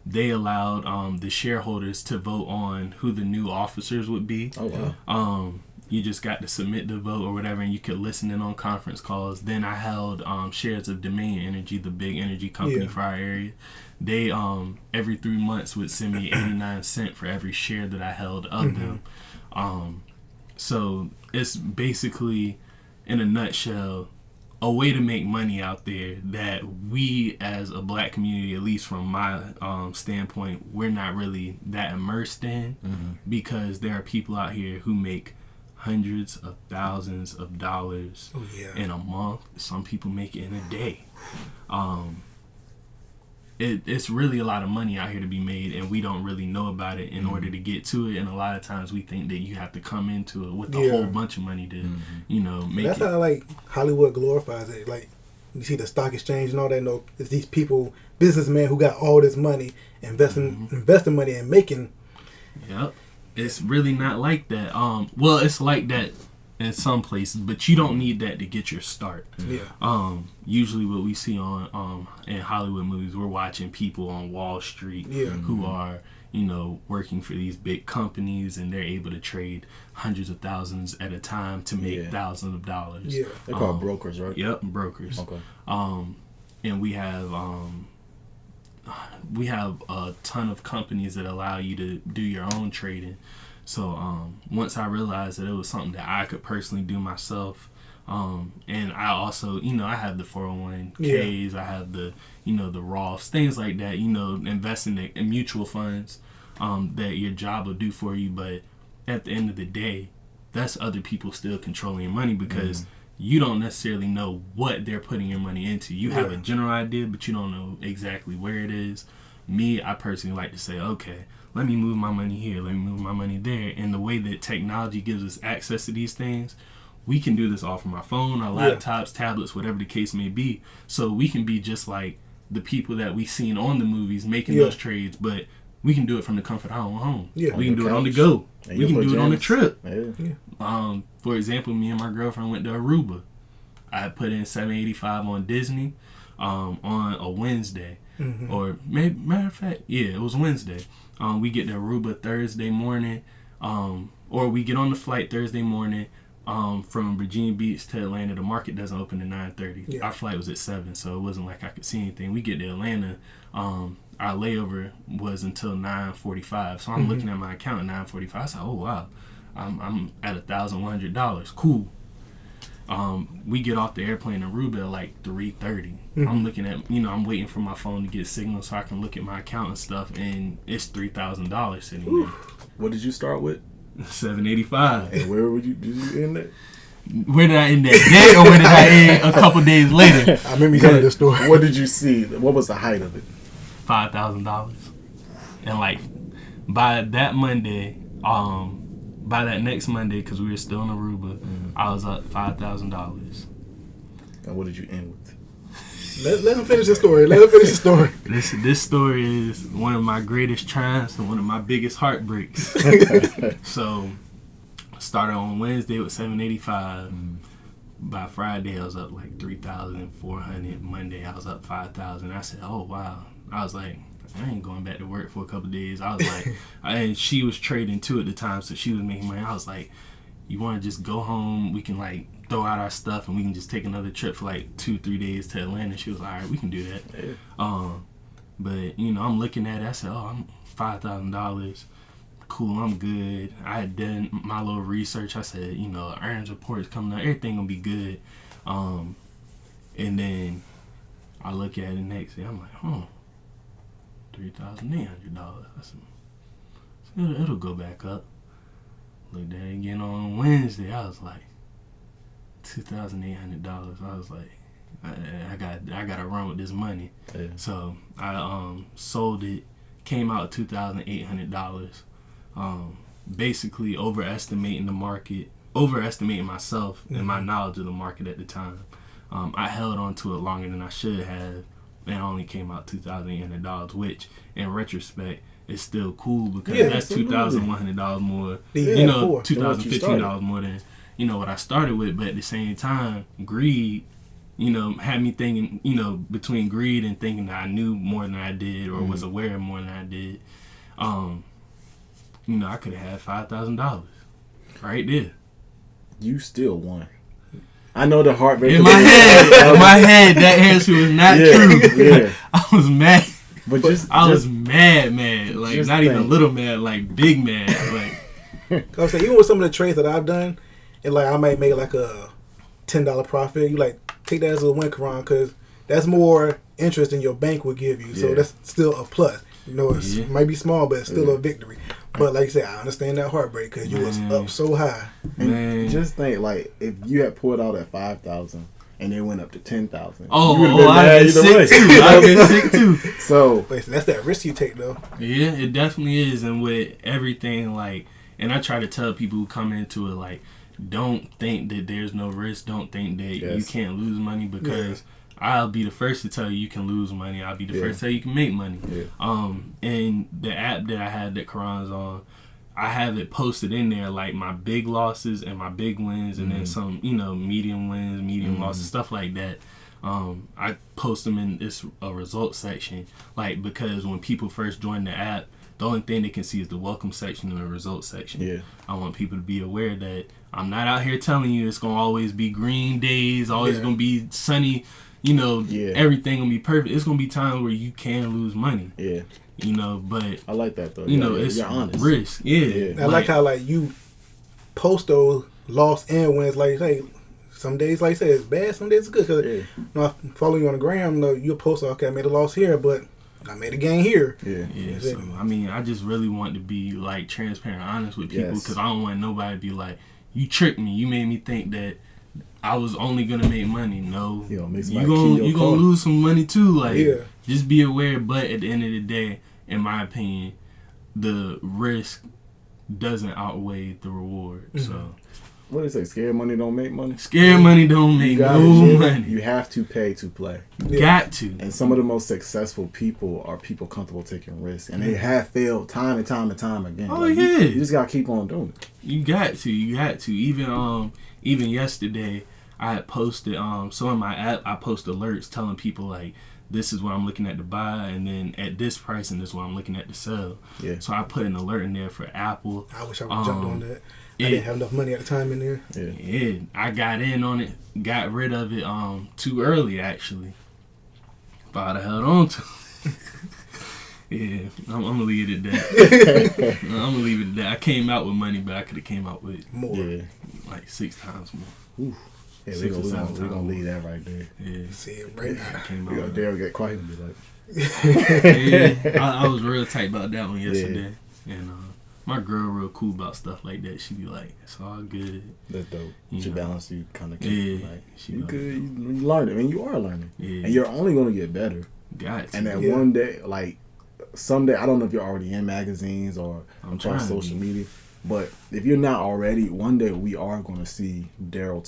They allowed the shareholders to vote on who the new officers would be. Oh, wow. You just got to submit the vote or whatever, and you could listen in on conference calls. Then I held shares of Dominion Energy, the big energy company for our area. They, every 3 months, would send me 89 cents for every share that I held of them. So it's basically, in a nutshell, a way to make money out there that we as a Black community, at least from my standpoint, we're not really that immersed in because there are people out here who make hundreds of thousands of dollars in a month. Some people make it in a day. It's really a lot of money out here to be made, and we don't really know about it in order to get to it. And a lot of times we think that you have to come into it with a whole bunch of money to, you know, make That's it. how, like, Hollywood glorifies it. Like, you see the stock exchange and all that. No, it's these people, businessmen who got all this money, investing money and making. Yep. It's really not like that. Well, it's like that in some places, but you don't need that to get your start. Usually what we see on in Hollywood movies, we're watching people on Wall Street who are, you know, working for these big companies, and they're able to trade hundreds of thousands at a time to make thousands of dollars. They're called brokers, right? Yep, brokers. Okay. And we have a ton of companies that allow you to do your own trading. So once I realized that it was something that I could personally do myself, and I also, you know, I have the 401ks, I have the, you know, the Roths, things like that, you know, investing in mutual funds that your job will do for you. But at the end of the day, that's other people still controlling your money because you don't necessarily know what they're putting your money into. You have a general idea, but you don't know exactly where it is. Me, I personally like to say, okay, let me move my money here, let me move my money there. And the way that technology gives us access to these things, we can do this all from our phone, our laptops, tablets, whatever the case may be. So we can be just like the people that we seen on the movies making those trades, but we can do it from the comfort of our own home. We can do it on the go. We can do it on the trip. For example, me and my girlfriend went to Aruba. I put in $7.85 on Disney on a Wednesday. Or matter of fact, it was Wednesday. We get to Aruba Thursday morning, or we get on the flight Thursday morning from Virginia Beach to Atlanta. The market doesn't open at 9:30. Our flight was at 7, so it wasn't like I could see anything. We get to Atlanta. Our layover was until 9:45. So I'm looking at my account at 9:45. I said, oh, wow, I'm at $1,100. Cool. We get off the airplane in Aruba at like 3:30. I'm looking at, you know, I'm waiting for my phone to get signal so I can look at my account and stuff, and it's $3,000 sitting there. What did you start with? $7.85. And where did you end at? Where did I end that day, or where did I end a couple days later? I remember you telling this story. What did you see? What was the height of it? $5,000. And like by that Monday, by that next Monday, because we were still in Aruba, I was up $5,000. And what did you end with? Let him finish the story. This story is one of my greatest triumphs and one of my biggest heartbreaks. So, started on Wednesday with $785. By Friday, I was up like $3,400. Monday, I was up $5,000. I said, "Oh wow!" I was like, "I ain't going back to work for a couple of days." I was like, and she was trading too at the time, so she was making money. I was like, "You want to just go home? We can like throw out our stuff and we can just take another trip for like 2-3 days to Atlanta." She was like, "All right, we can do that." Yeah. But I'm looking at it. I said, "Oh, I'm $5,000. Cool, I'm good." I had done my little research. I said, earnings reports coming out, everything gonna be good. And then I look at it the next day. I'm like, $3,800. I said, it'll go back up. Looked at it again on Wednesday. I was like, $2,800. I was like, I gotta run with this money. Yeah. So I sold it. Came out $2,800. Basically overestimating the market, overestimating myself and my knowledge of the market at the time. I held on to it longer than I should have, and I only came out $2,800, which in retrospect is still cool because that's $2,100 more. $2,015 more than what I started with. But at the same time, greed, had me thinking, between greed and thinking that I knew more than I did or was aware of more than I did. I could have had $5,000 right there. You still won. I know the heartbreak. In my head, that answer was not true. Yeah. I was mad. But I was mad. Like, not even a little mad, like big mad. Like, I was saying, even with some of the trades that I've done, and like I might make like a $10 profit, you like take that as a win, Karan, because that's more interest than your bank would give you. So that's still a plus. It might be small, but it's still a victory. But like you said, I understand that heartbreak because you was up so high. And just think, like, if you had pulled out at $5,000 and it went up to $10,000, I'd be sick too. I'd be sick too. So that's that risk you take, though. Yeah, it definitely is. And with everything, like, and I try to tell people who come into it, like, don't think that there's no risk. Don't think that you can't lose money because. I'll be the first to tell you can lose money. I'll be the first to tell you can make money. Yeah. And the app that I had that Karan's on, I have it posted in there like my big losses and my big wins, and then some medium wins, medium losses, stuff like that. I post them in a results section, like because when people first join the app, the only thing they can see is the welcome section and the results section. Yeah. I want people to be aware that I'm not out here telling you it's gonna always be green days, always gonna be sunny. Everything gonna be perfect. It's gonna be times where you can lose money. Yeah. But I like that though. It's honest. Risk. Yeah. I like how like you post those loss and wins. Like, hey, some days like I said it's bad, some days it's good. Cause I follow you on the gram. You'll post, okay, I made a loss here, but I made a gain here. Yeah. So I just really want to be like transparent, honest with people because I don't want nobody to be like, you tricked me. You made me think that I was only gonna make money. No, you gonna lose some money too. Like, just be aware. But at the end of the day, in my opinion, the risk doesn't outweigh the reward. So, what do they say? Scared money don't make money. Scared money don't make no money. You have to pay to play. Got to. And some of the most successful people are people comfortable taking risks, and they have failed time and time again. Oh yeah, you just gotta keep on doing it. You got to. Even yesterday, I had posted, so in my app, I post alerts telling people, like, this is what I'm looking at to buy, and then at this price, and this is what I'm looking at to sell. Yeah. So I put an alert in there for Apple. I wish I would have jumped on that. I didn't have enough money at the time in there. Yeah. I got in on it, got rid of it too early, actually. But I'd have held on to it. Yeah, I'm going to leave it at that. I'm going to leave it at that. I came out with money, but I could have came out with more. Yeah, like 6 times more. Ooh. Yeah, we're going to leave that right there. Yeah. See it right now. Darryl get quiet and be like... I was real tight about that one yesterday. Yeah. And my girl real cool about stuff like that. She be like, it's all good. That's dope. She balance you kind of keep like, you good. You learn it. I mean, you are learning. Yeah. And you're only going to get better. Got to. And then one day, like, someday, I don't know if you're already in magazines or on social media, But if you're not already, one day we are going to see Darryl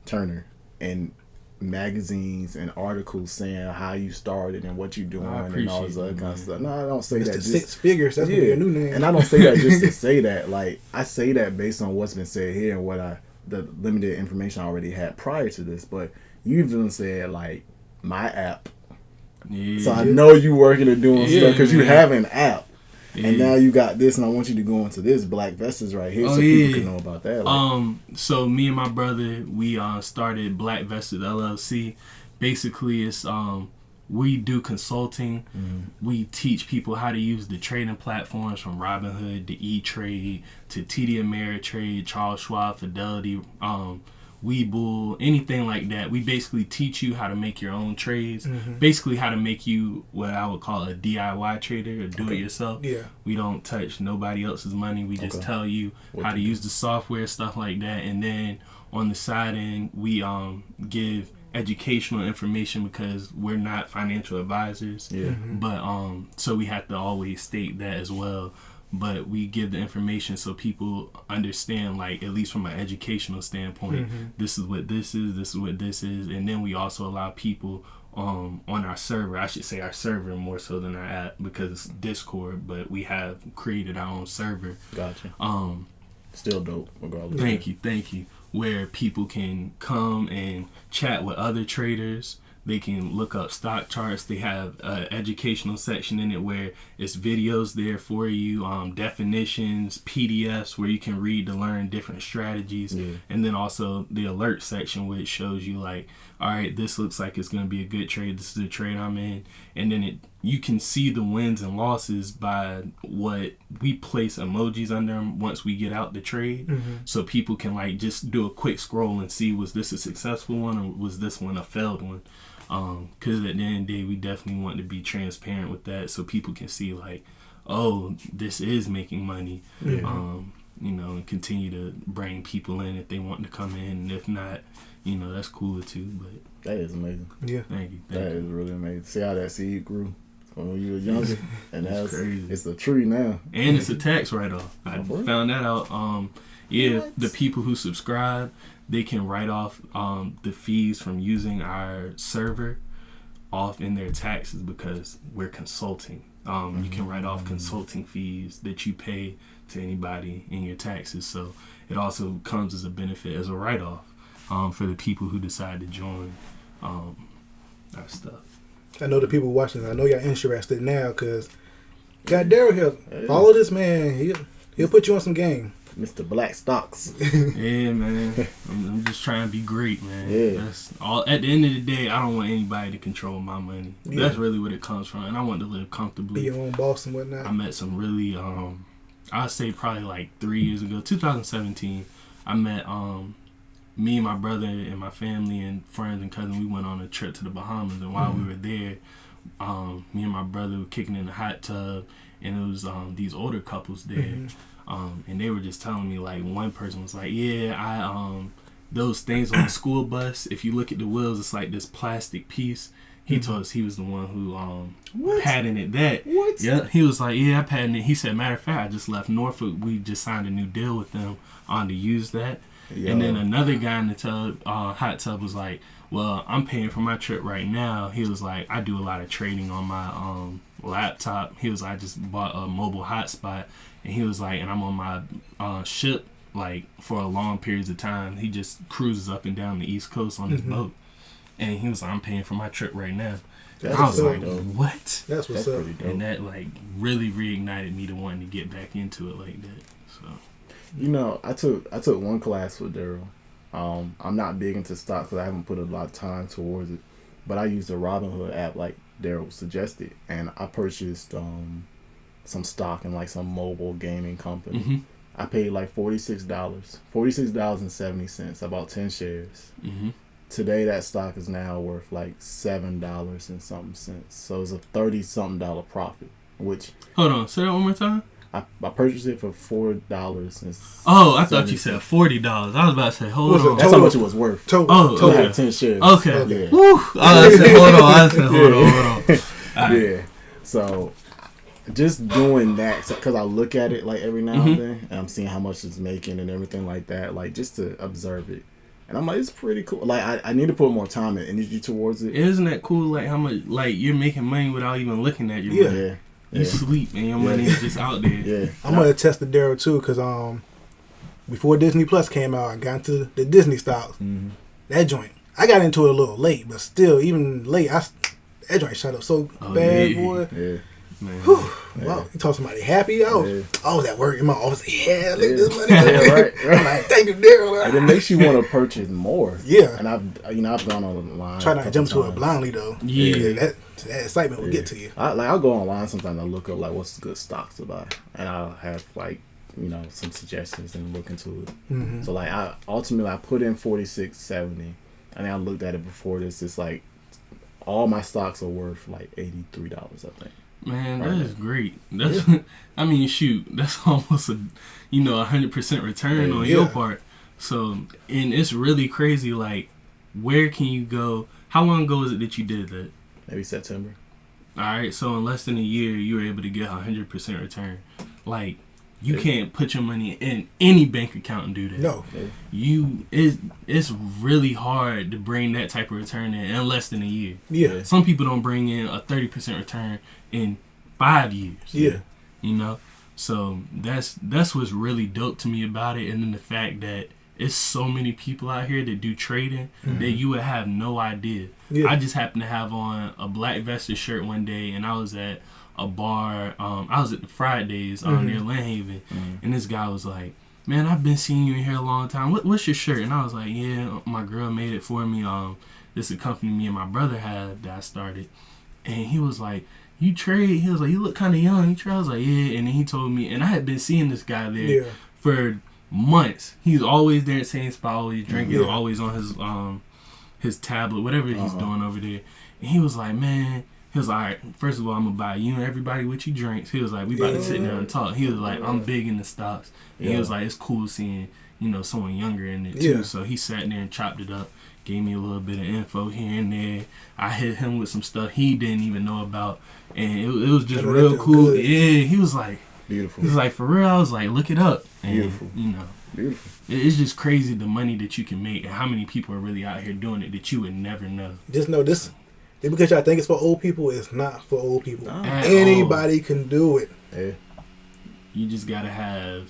Turner in magazines and articles saying how you started and what you're doing and all this other kind of stuff. No, I don't say that. Just 6 figures. That's gonna be a new name. And I don't say that just to say that. Like, I say that based on what's been said here and the limited information I already had prior to this. But you've even said like my app. Yeah. So I know you working and doing stuff because you have an app. Yeah. And now you got this, and I want you to go into this BlackVestors right here, so people can know about that. Like. So me and my brother, we started BlackVestors LLC. Basically, it's we do consulting. Mm-hmm. We teach people how to use the trading platforms from Robinhood to E-Trade to TD Ameritrade, Charles Schwab, Fidelity, Webull, anything like that. We basically teach you how to make your own trades. Mm-hmm. Basically how to make you what I would call a DIY trader or do it yourself. Yeah. We don't touch nobody else's money. We just tell you how to use the software, stuff like that. And then on the side end, we give educational information because we're not financial advisors. Yeah. Mm-hmm. But so we have to always state that as well. But we give the information so people understand, like, at least from an educational standpoint, this is what this is, this is what this is. And then we also allow people on our server, I should say our server more so than our app because it's Discord, but we have created our own server. Gotcha. Still dope, regardless. Thank you. Where people can come and chat with other traders. They can look up stock charts. They have an educational section in it where it's videos there for you, definitions, PDFs where you can read to learn different strategies. Yeah. And then also the alert section which shows you like, all right, this looks like it's going to be a good trade. This is the trade I'm in. And then you can see the wins and losses by what we place emojis under them once we get out the trade. Mm-hmm. So people can like just do a quick scroll and see, was this a successful one or was this one a failed one? Because at the end of the day, we definitely want to be transparent with that so people can see like, oh, this is making money. Yeah. And continue to bring people in if they want to come in. And if not, that's cool too. But that is amazing. Yeah. Thank you. That is really amazing. See how that seed grew when you were younger? And that's crazy. It's a tree now. And it's a tax write-off. I found that out. The people who subscribe, they can write off the fees from using our server off in their taxes because we're consulting. You can write off consulting fees that you pay to anybody in your taxes. So it also comes as a benefit as a write-off for the people who decide to join our stuff. I know the people watching, I know y'all interested now because got Darryl here. Follow this man. He'll put you on some game. Mr. Black Stocks. Yeah, man. I'm just trying to be great, man. Yeah. That's all. At the end of the day, I don't want anybody to control my money. Yeah. That's really what it comes from. And I want to live comfortably. Be your own boss and whatnot. I met some really, I'd say probably like 3 years ago, 2017, I met me and my brother and my family and friends and cousins. We went on a trip to the Bahamas. And while we were there, me and my brother were kicking in the hot tub. And it was these older couples there. Mm-hmm. And they were just telling me, like, one person was like, yeah, those things on the school bus, if you look at the wheels, it's like this plastic piece. He told us he was the one who patented that. What? Yeah, he was like, yeah, I patented it. He said, matter of fact, I just left Norfolk. We just signed a new deal with them to use that. Yo. And then another guy in the hot tub was like, well, I'm paying for my trip right now. He was like, I do a lot of trading on my laptop. He was like, I just bought a mobile hotspot. And he was like, and I'm on my ship, like, for a long periods of time. He just cruises up and down the East Coast on his boat. And he was like, I'm paying for my trip right now. I was like, what? That's what's up. And that, like, really reignited me to wanting to get back into it like that. So, I took one class with Darryl. I'm not big into stocks because I haven't put a lot of time towards it. But I used the Robinhood app like Darryl suggested. And I purchased some stock in like some mobile gaming company. Mm-hmm. I paid like $46.70. I bought 10 shares. Mm-hmm. Today that stock is now worth like $7 and something cents. So it's a $30-something profit. Which hold on, say that one more time. I purchased it for $4. Oh, I thought you said $40. I was about to say, hold on. That's how much it was worth. Total. I had 10 shares. Okay. Yeah. Woo. I said, hold on. All right. Yeah. So just doing that, because I look at it like every now and then, and I'm seeing how much it's making and everything like that, like just to observe it. And I'm like, it's pretty cool. Like, I need to put more time and energy towards it. Isn't that cool? Like how much, like you're making money without even looking at your money. Yeah. You sleep and your money is just out there. Yeah. I'm gonna test the Darryl too, because before Disney Plus came out, I got into the Disney stocks. That joint, I got into it a little late, but still, even late, that joint shut up so bad, boy. Yeah. Man. Wow, you told somebody happy. I was at work in my office. Yeah, look at this money. Right. I'm like, thank you, Darryl. And it makes you want to purchase more. Yeah. And I've gone online. Try not to jump to it blindly though. Yeah. That excitement will get to you. I'll go online sometimes. I look up like what's good stocks to buy, and I'll have like some suggestions and look into it. So like I put in 46.70, and I looked at it before this. It's like all my stocks are worth like $83, I think. Man, that is great. That's I mean, shoot, that's almost a 100% return on your part. So, and it's really crazy. Like, where can you go? How long ago is it that you did that? Maybe September. All right, so in less than a year, you were able to get 100% return. Like, you can't put your money in any bank account and do that. No. It's really hard to bring that type of return in less than a year. Yeah. Some people don't bring in a 30% return in 5 years. Yeah. So that's what's really dope to me about it. And then the fact that it's so many people out here that do trading that you would have no idea. Yeah. I just happened to have on a BlackVestors shirt one day, and I was at a bar. I was at the Fridays near Landhaven, and this guy was like, "Man, I've been seeing you in here a long time. What's your shirt?" And I was like, "Yeah, my girl made it for me. This is a company me and my brother had that I started." And he was like, "You trade?" He was like, "You look kind of young. You trade?" I was like, "Yeah." And then he told me, and I had been seeing this guy there for months. He's always there at the same spot, always drinking, always on his tablet, whatever he's doing over there. And he was like, "Man," he was like, "All right, first of all, I'm gonna buy you and everybody what you drinks." He was like, "We about to sit down and talk." He was like, "I'm big in the stocks." And he was like, "It's cool seeing someone younger in it too." So he sat there and chopped it up, gave me a little bit of info here and there. I hit him with some stuff he didn't even know about, and it was just real cool. Good. Yeah, he was like, beautiful. He was like, for real. I was like, look it up. And, beautiful. Beautiful. It's just crazy the money that you can make and how many people are really out here doing it that you would never know. Just know this. Because y'all think it's for old people, it's not for old people. Anybody can do it. Yeah. You just gotta have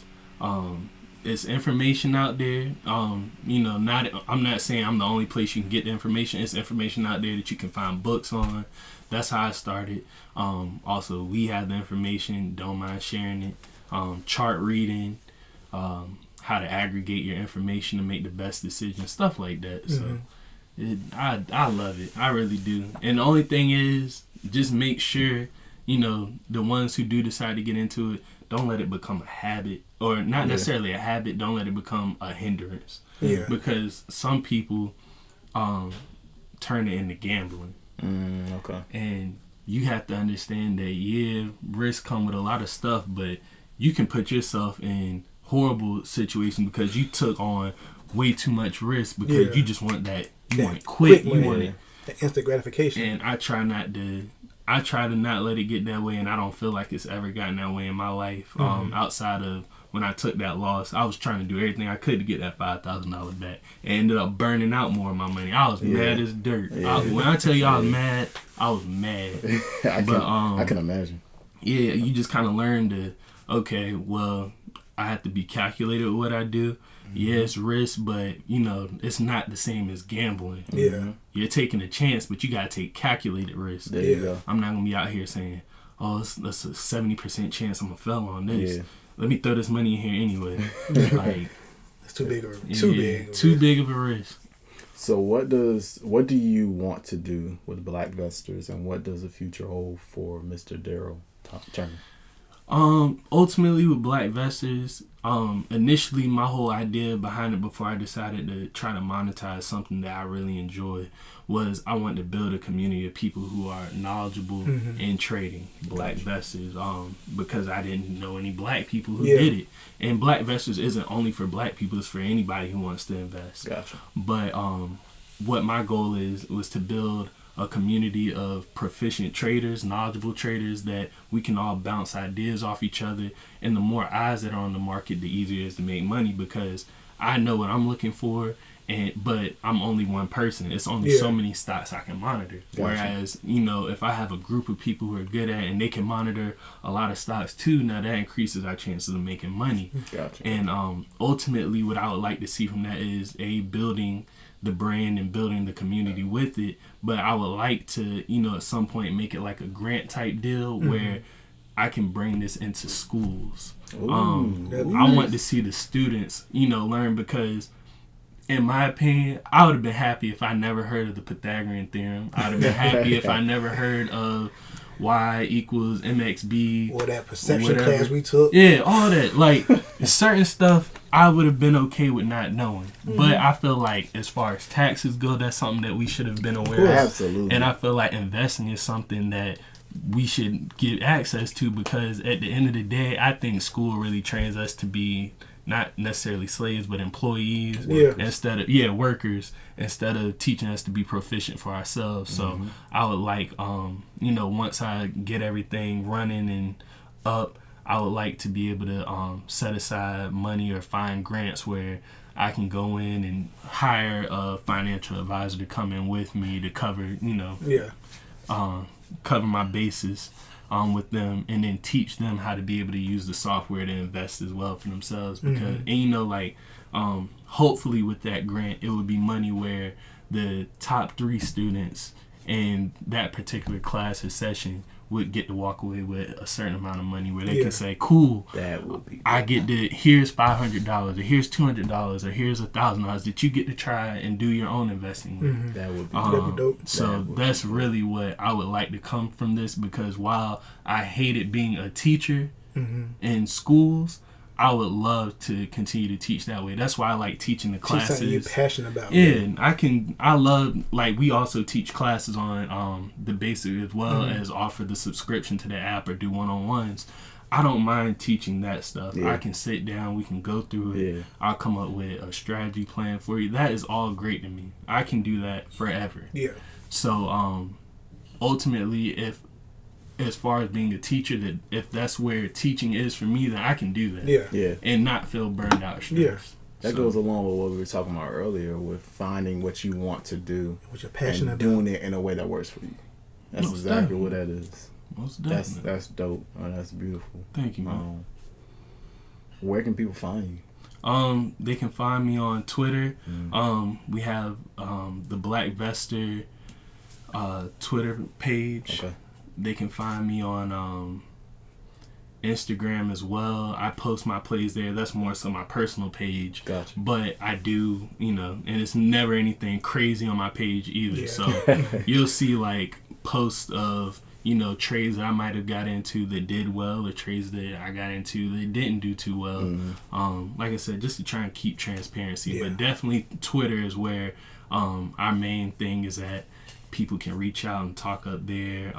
it's information out there. I'm not saying I'm the only place you can get the information. It's information out there that you can find books on. That's how I started. Also, we have the information. Don't mind sharing it. Chart reading, how to aggregate your information to make the best decisions, stuff like that. So I love it. I really do. And the only thing is, just make sure, the ones who do decide to get into it, don't let it become a habit. Or not necessarily a habit, don't let it become a hindrance. Yeah. Because some people turn it into gambling. Okay. And you have to understand that, risk come with a lot of stuff, but you can put yourself in horrible situations because you took on way too much risk because you just want that. You want it quick. You want it. That instant gratification. And I try to not let it get that way, and I don't feel like it's ever gotten that way in my life. Outside of when I took that loss, I was trying to do everything I could to get that $5,000 back, and ended up burning out more of my money. I was mad as dirt. When I tell you I was mad, I was mad. I can imagine. Yeah, you just kind of learn to, okay, well, I have to be calculated with what I do. Yeah, it's risk, but it's not the same as gambling. Yeah, you're taking a chance, but you gotta take calculated risk. There you go. I'm not gonna be out here saying, "Oh, that's a 70% chance I'm gonna fail on this. Yeah. Let me throw this money in here anyway." Like, it's too big of a risk. So what do you want to do with BlackVestors, and what does the future hold for Mr. Darryl Turner? Ultimately with BlackVestors, initially my whole idea behind it before I decided to try to monetize something that I really enjoy was I wanted to build a community of people who are knowledgeable in trading BlackVestors, because I didn't know any black people who did it. And BlackVestors isn't only for black people, it's for anybody who wants to invest. Gotcha. But what my goal was to build a community of proficient traders, knowledgeable traders, that we can all bounce ideas off each other. And the more eyes that are on the market, the easier it is to make money, because I know what I'm looking for, but I'm only one person. It's only so many stocks I can monitor. Gotcha. Whereas, if I have a group of people who are good at it and they can monitor a lot of stocks too, now that increases our chances of making money. Gotcha. And ultimately, what I would like to see from that is building the brand and building the community with it. But I would like to, at some point make it like a grant type deal where I can bring this into schools. Ooh, I want to see the students, learn, because in my opinion, I would have been happy if I never heard of the Pythagorean theorem. I would have been happy if I never heard of Y equals MXB. Or that perception class we took. Yeah, all that. Like, certain stuff I would have been okay with not knowing. But I feel like as far as taxes go, that's something that we should have been aware of. Absolutely. And I feel like investing is something that we should get access to, because at the end of the day, I think school really trains us to be not necessarily slaves, but employees instead of workers, instead of teaching us to be proficient for ourselves. So I would like, once I get everything running and up, I would like to be able to set aside money or find grants where I can go in and hire a financial advisor to come in with me to cover, cover my bases with them, and then teach them how to be able to use the software to invest as well for themselves. Because and hopefully with that grant, it would be money where the top 3 students in that particular class or session would get to walk away with a certain amount of money where they can say, cool, that would be I get to, here's $500 or here's $200 or here's $1,000 that you get to try and do your own investing with. That would be dope. So that's really what I would like to come from this, because while I hated being a teacher in schools, I would love to continue to teach that way. That's why I like teaching the classes. Something you're passionate about. Yeah, and I love, like, we also teach classes on the basic as well as offer the subscription to the app or do one-on-ones. I don't mind teaching that stuff. I can sit down, we can go through it. I'll come up with a strategy plan for you. That is all great to me. I can do that forever. Yeah. So ultimately, as far as being a teacher, that if that's where teaching is for me, then I can do that. Yeah. And not feel burned out, stressed. Yeah. That goes along with what we were talking about earlier, with finding what you want to do, what you're passionate and doing it in a way that works for you. That's Most exactly definitely. what that is. Most definitely. That's dope. Oh, that's beautiful. Thank you, man. Where can people find you? They can find me on Twitter. We have the BlackVestor Twitter page. Okay. They can find me on Instagram as well. I post my plays there. That's more so my personal page. Gotcha. But I do, and it's never anything crazy on my page either. So you'll see like posts of, trades that I might have got into that did well, or trades that I got into that didn't do too well. Like I said, just to try and keep transparency. But definitely Twitter is where our main thing is at. People can reach out and talk up there.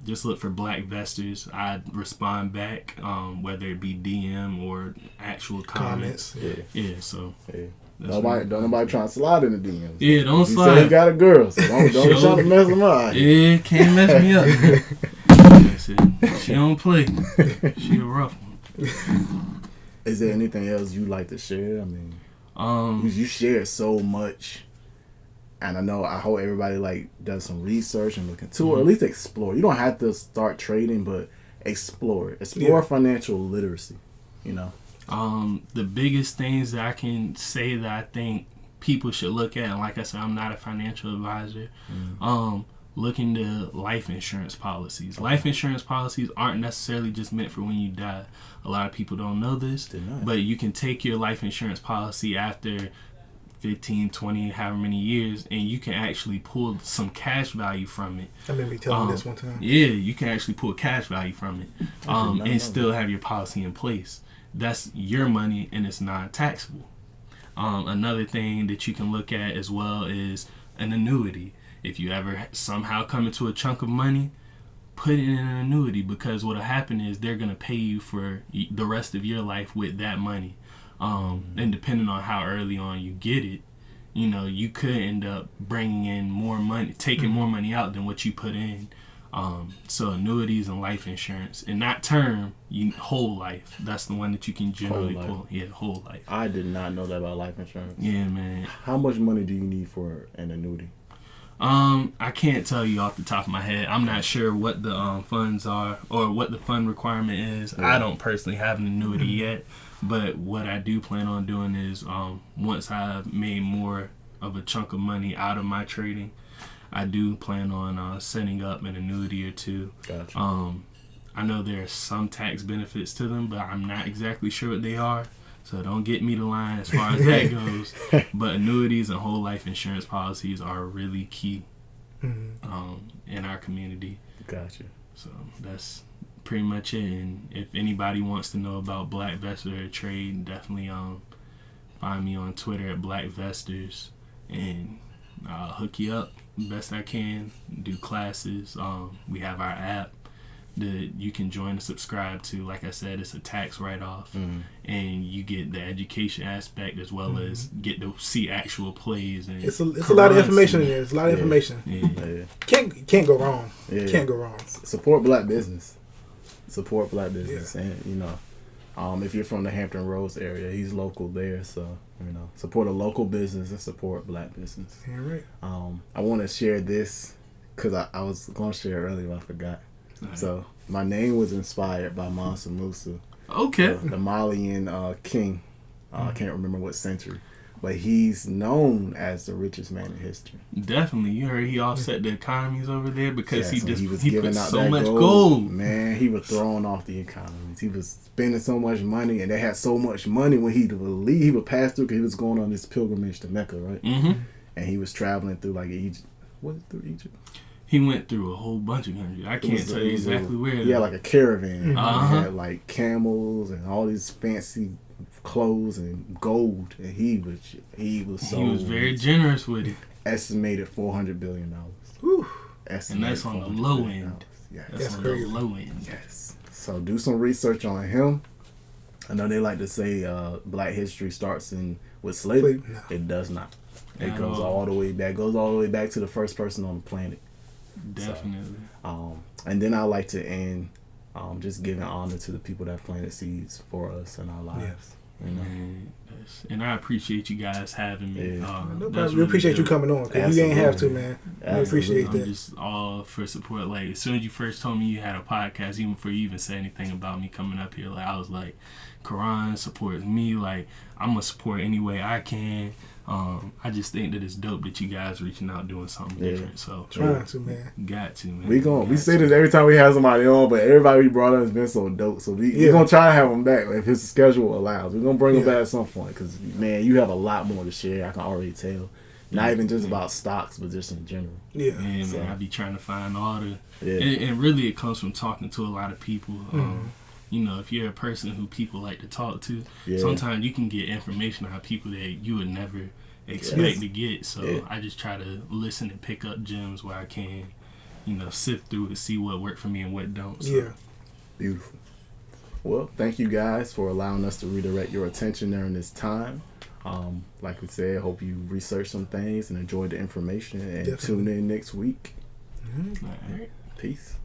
Just look for BlackVestors. I respond back, whether it be DM or actual comments. So don't nobody trying to slide in the DMs. Yeah, don't slide. You said he got a girl, so don't try to mess him up. Yeah, can't mess me up. She don't play. She a rough one. Is there anything else you like to share? I mean, you share so much. And I hope everybody does some research and look into it, or at least explore. You don't have to start trading, but explore it. Explore financial literacy, The biggest things that I can say that I think people should look at, and like I said, I'm not a financial advisor, look into life insurance policies. Life insurance policies aren't necessarily just meant for when you die. A lot of people don't know this, but you can take your life insurance policy after 15, 20, however many years, and you can actually pull some cash value from it. I remember you telling me this one time. Yeah, you can actually pull cash value from it and still have your policy in place. That's your money, and it's non-taxable. Another thing that you can look at as well is an annuity. If you ever somehow come into a chunk of money, put it in an annuity, because what'll happen is they're going to pay you for the rest of your life with that money. And depending on how early on you get it, you could end up bringing in more money, taking more money out than what you put in. So annuities and life insurance, and not term, whole life. That's the one that you can generally pull. Yeah, whole life. I did not know that about life insurance. Yeah, man. How much money do you need for an annuity? I can't tell you off the top of my head. I'm not sure what the funds are or what the fund requirement is. Yeah. I don't personally have an annuity yet, but what I do plan on doing is once I've made more of a chunk of money out of my trading, I do plan on setting up an annuity or two. Gotcha. I know there are some tax benefits to them, but I'm not exactly sure what they are. So don't get me to line as far as that goes. But annuities and whole life insurance policies are really key in our community. Gotcha. So that's pretty much it. And if anybody wants to know about BlackVestors or trade, definitely find me on Twitter at BlackVestors, and I'll hook you up best I can. Do classes. We have our app that you can join and subscribe to. Like I said, it's a tax write-off, and you get the education aspect as well as get to see actual plays. And it's a lot of information in there. It's a lot of information. Yeah. Can't go wrong. Yeah. Can't go wrong. Support black business. Support black business, and if you're from the Hampton Roads area, he's local there, so support a local business and support black business. Yeah, right. I want to share this because I was going to share earlier, but I forgot. Right. So my name was inspired by Mansa Musa. Okay. The Malian king. I can't remember what century, but he's known as the richest man in history. Definitely. You heard he offset the economies over there because he giving put out so that much gold. gold. Man, he was throwing off the economies. He was spending so much money, and they had so much money when he would leave. He would pass through because he was going on this pilgrimage to Mecca, right? Mm-hmm. And he was traveling through like Egypt. Was it through Egypt? He went through a whole bunch of countries. I can't tell you exactly where. Yeah, like a caravan. Uh-huh. He had like camels and all these fancy clothes and gold, and he was very generous with it. Estimated $400 billion. And that's on the low end. Yes. That's on the low end. Yes. So do some research on him. I know they like to say Black history starts with slavery. No. It does not. It goes all the way back. Goes all the way back to the first person on the planet. Definitely. So, and then I like to end just giving honor to the people that planted seeds for us in our lives. And I appreciate you guys having me. No problem. We appreciate you coming on. You ain't have to, man. I appreciate that. I'm just all for support. Like, as soon as you first told me you had a podcast, even before you even said anything about me coming up here, like, I was like, Quran supports me. Like, I'm going to support any way I can. I just think that it's dope that you guys reaching out doing something different. So trying to, man. Got to, man. We say this every time we have somebody on, but everybody we brought on has been so dope. So we're gonna try to have him back if his schedule allows. We're gonna bring him back at some point because man, you have a lot more to share. I can already tell. Not even just about stocks, but just in general. Yeah, man. I be trying to find all the, and really it comes from talking to a lot of people. If you're a person who people like to talk to, sometimes you can get information out of people that you would never expect to get. So I just try to listen and pick up gems where I can, sift through and see what worked for me and what don't. So. Yeah. Beautiful. Well, thank you guys for allowing us to redirect your attention during this time. Like we said, hope you research some things and enjoy the information and tune in next week. All right. Peace.